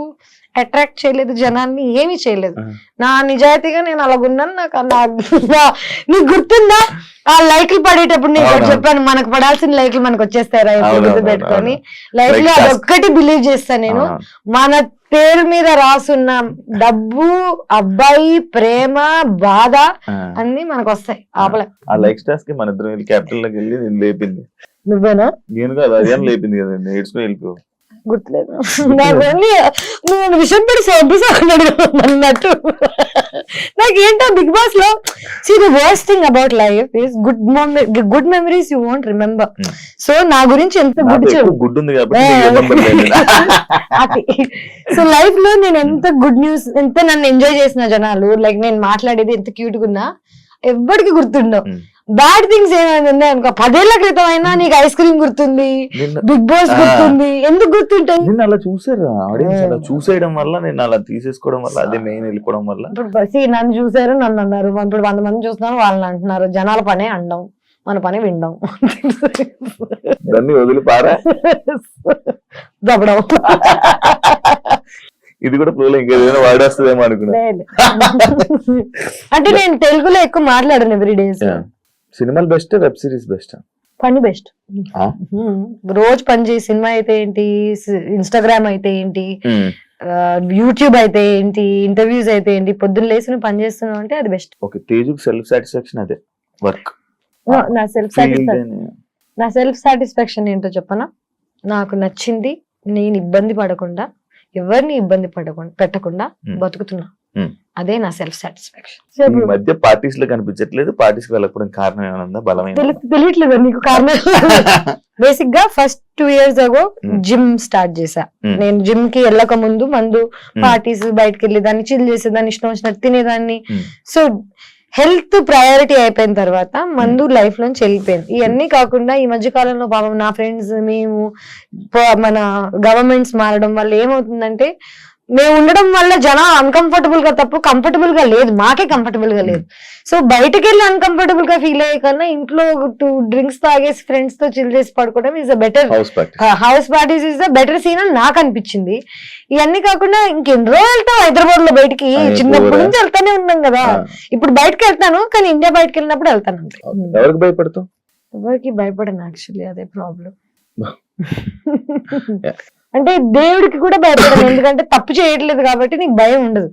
అట్రాక్ట్ చేయలేదు జనాన్ని, ఏమీ చేయలేదు. నా నిజాయితీగా నేను అలాగున్నాను. నీకు గుర్తుందా ఆ లైక్లు పడేటప్పుడు నేను చెప్పాను, మనకు పడాల్సిన లైక్లు మనకు వచ్చేస్తారా గుర్తు పెట్టుకొని. లైఫ్ లో అదొక్కటి బిలీవ్ చేస్తాను నేను. మన పేరు మీద రాసున్న డబ్బు, అబ్బాయి, ప్రేమ, బాధ అన్ని మనకు వస్తాయి. ఆపలే. ఆ లైక్ స్టార్స్ కి మన ఇద్దరు క్యాపిటల్ లోకి వెళ్ళి నేను లేపింది. నువ్వేనా? నేను కాదు, అదేం లేపింది కదండి, ఏడ్చుకుని వెళ్ళిపోయావు. గుర్తులేదు నేను విషయం పెట్టి అన్నట్టు. నాకేంటో బిగ్ బాస్ లో the worst thing about life is good memories you won't remember. So నా గురించి ఎంత గుడ్ ఉంది. సో లైఫ్ లో నేను ఎంత గుడ్ న్యూస్, ఎంత నన్ను ఎంజాయ్ చేసిన జనాలు, లైక్ నేను మాట్లాడేది ఎంత క్యూట్ గా ఉన్నా ఎవ్వడికి గుర్తుండవు. బ్యాడ్ థింగ్స్ ఏమైనా అనుకో, 10 ఏళ్ల క్రితం అయినా నీకు ఐస్ క్రీమ్ గుర్తుంది, బిగ్ బాస్ గుర్తుంది, ఎందుకు గుర్తుంటాయి? నేను అలా చూసారు ఆడియన్స్, అలా చూసేయడం వల్ల, నేను అలా తీసేసుకోవడం వల్ల, అదే మెయిన్ వెళ్ళిపోవడం వల్ల. ఇప్పుడు నన్ను చూసారు, నన్ను అన్నారు. ఇప్పుడు 100 మంది చూస్తున్నారు, వాళ్ళని అంటున్నారు. జనాల పనే అండం, మన పని వినడం. దాన్ని వదిలిపారా దబ్బడం. ఇది కూడా ఫ్లోలో ఇంకేదైనా వర్డ్ వస్తుందేమో అనుకున్నా. అంటే నేను తెలుగులో ఎక్కువ మాట్లాడాను ఎవ్రీడే. సినిమాలు బెస్ట్, వెబ్ సిరీస్ బెస్ట్? పని బెస్ట్. రోజు పని చేసి సినిమా అయితే ఏంటి, ఇన్స్టాగ్రామ్ అయితే ఏంటి, యూట్యూబ్ అయితే ఏంటి, ఇంటర్వ్యూస్ అయితే ఏంటి, పొద్దున్న లేసి నువ్వు పని చేస్తున్నావు అంటే అది బెస్ట్. ఓకే, తేజుకి సెల్ఫ్ సాటిస్ఫాక్షన్ అదే వర్క్. నా సెల్ఫ్ సాటిస్ఫాక్షన్ ఏంటో చెప్పనా? నాకు నచ్చింది, నేను ఇబ్బంది పడకుండా, ఎవరిని ఇబ్బంది పెట్టకుండా బతుకుతున్నా, అదే నా సెల్ఫ్ సాటిస్ఫాక్షన్. ఈ మధ్య పార్టీస్ లో కనిపించట్లేదు, పార్టీస్ కి వెళ్ళకపోవడం కారణం ఏమన్నా బలమైన తెలియట్లేదు నీకు కారణం? బేసిక్ గా first 2 years ago gym start చేశా. నేను జిమ్ కి వెళ్ళక ముందు మందు, పార్టీస్, బయటకు వెళ్ళేదాన్ని, చిల్ చేసేదాన్ని, ఇష్టం వచ్చినట్టు తినేదాన్ని. సో హెల్త్ ప్రయారిటీ అయిపోయిన తర్వాత మందు లైఫ్ లోంచి వెళ్ళిపోయింది. ఇవన్నీ కాకుండా ఈ మధ్య కాలంలో పాపం నా ఫ్రెండ్స్, మేము, మన గవర్నమెంట్స్ మారడం వల్ల ఏమవుతుందంటే మేము ఉండడం వల్ల జనం అన్కంఫర్టబుల్ గా తప్ప కంఫర్టబుల్ గా లేదు, మాకే కంఫర్టబుల్ గా లేదు. సో బయటకు వెళ్ళి అన్కంఫర్టబుల్ గా ఫీల్ అయ్యే కన్నా ఇంట్లో 2 డ్రింక్స్ తాగేసి ఫ్రెండ్స్ తో చిల్ చేసి పడుకోవడం is a better, house parties is the better scene అని నాకు అనిపించింది. ఇవన్నీ కాకుండా ఇంకెన్ని రోజులు వెళ్తాం హైదరాబాద్ లో బయటికి, చిన్నప్పటి నుంచి వెళ్తానే ఉన్నాం కదా. ఇప్పుడు బయటకు వెళ్తాను కానీ ఇండియా బయటకు వెళ్ళినప్పుడు వెళ్తాను అంతే. ఎవరికి భయపడతావు? ఎవరికి భయపడను యాక్చువల్లీ, అదే ప్రాబ్లం. అంటే దేవుడికి కూడా భయపడను, ఎందుకంటే తప్పు చేయట్లేదు కాబట్టి నీకు భయం ఉండదు.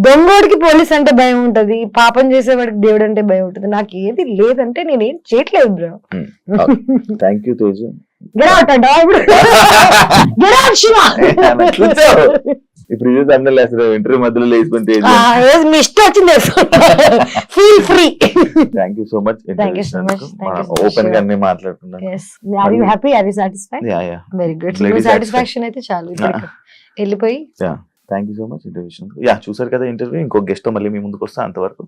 దొంగోడికి పోలీస్ అంటే భయం ఉంటది, పాపం చేసేవాడికి దేవుడు అంటే భయం ఉంటది. నాకు ఏది లేదంటే నేనేం చేయట్లేదు బ్రో. Thank you Teju. ఇప్పుడు ఇంటర్వ్యూ మధ్యలో లేచిపోతే మీ ఇష్టం వచ్చింది, feel free. Thank you so much. Open గా అన్ని మాట్లాడుతున్నాను. Are you happy, are you satisfied? Very good, satisfaction అయితే చాలు వెళ్ళిపోయి. Thank you so much interview. చూసారు కదా ఇంటర్వ్యూ. ఇంకో గెస్ట్ తో మళ్ళీ మీ ముందుకు వస్తా. అంతవరకు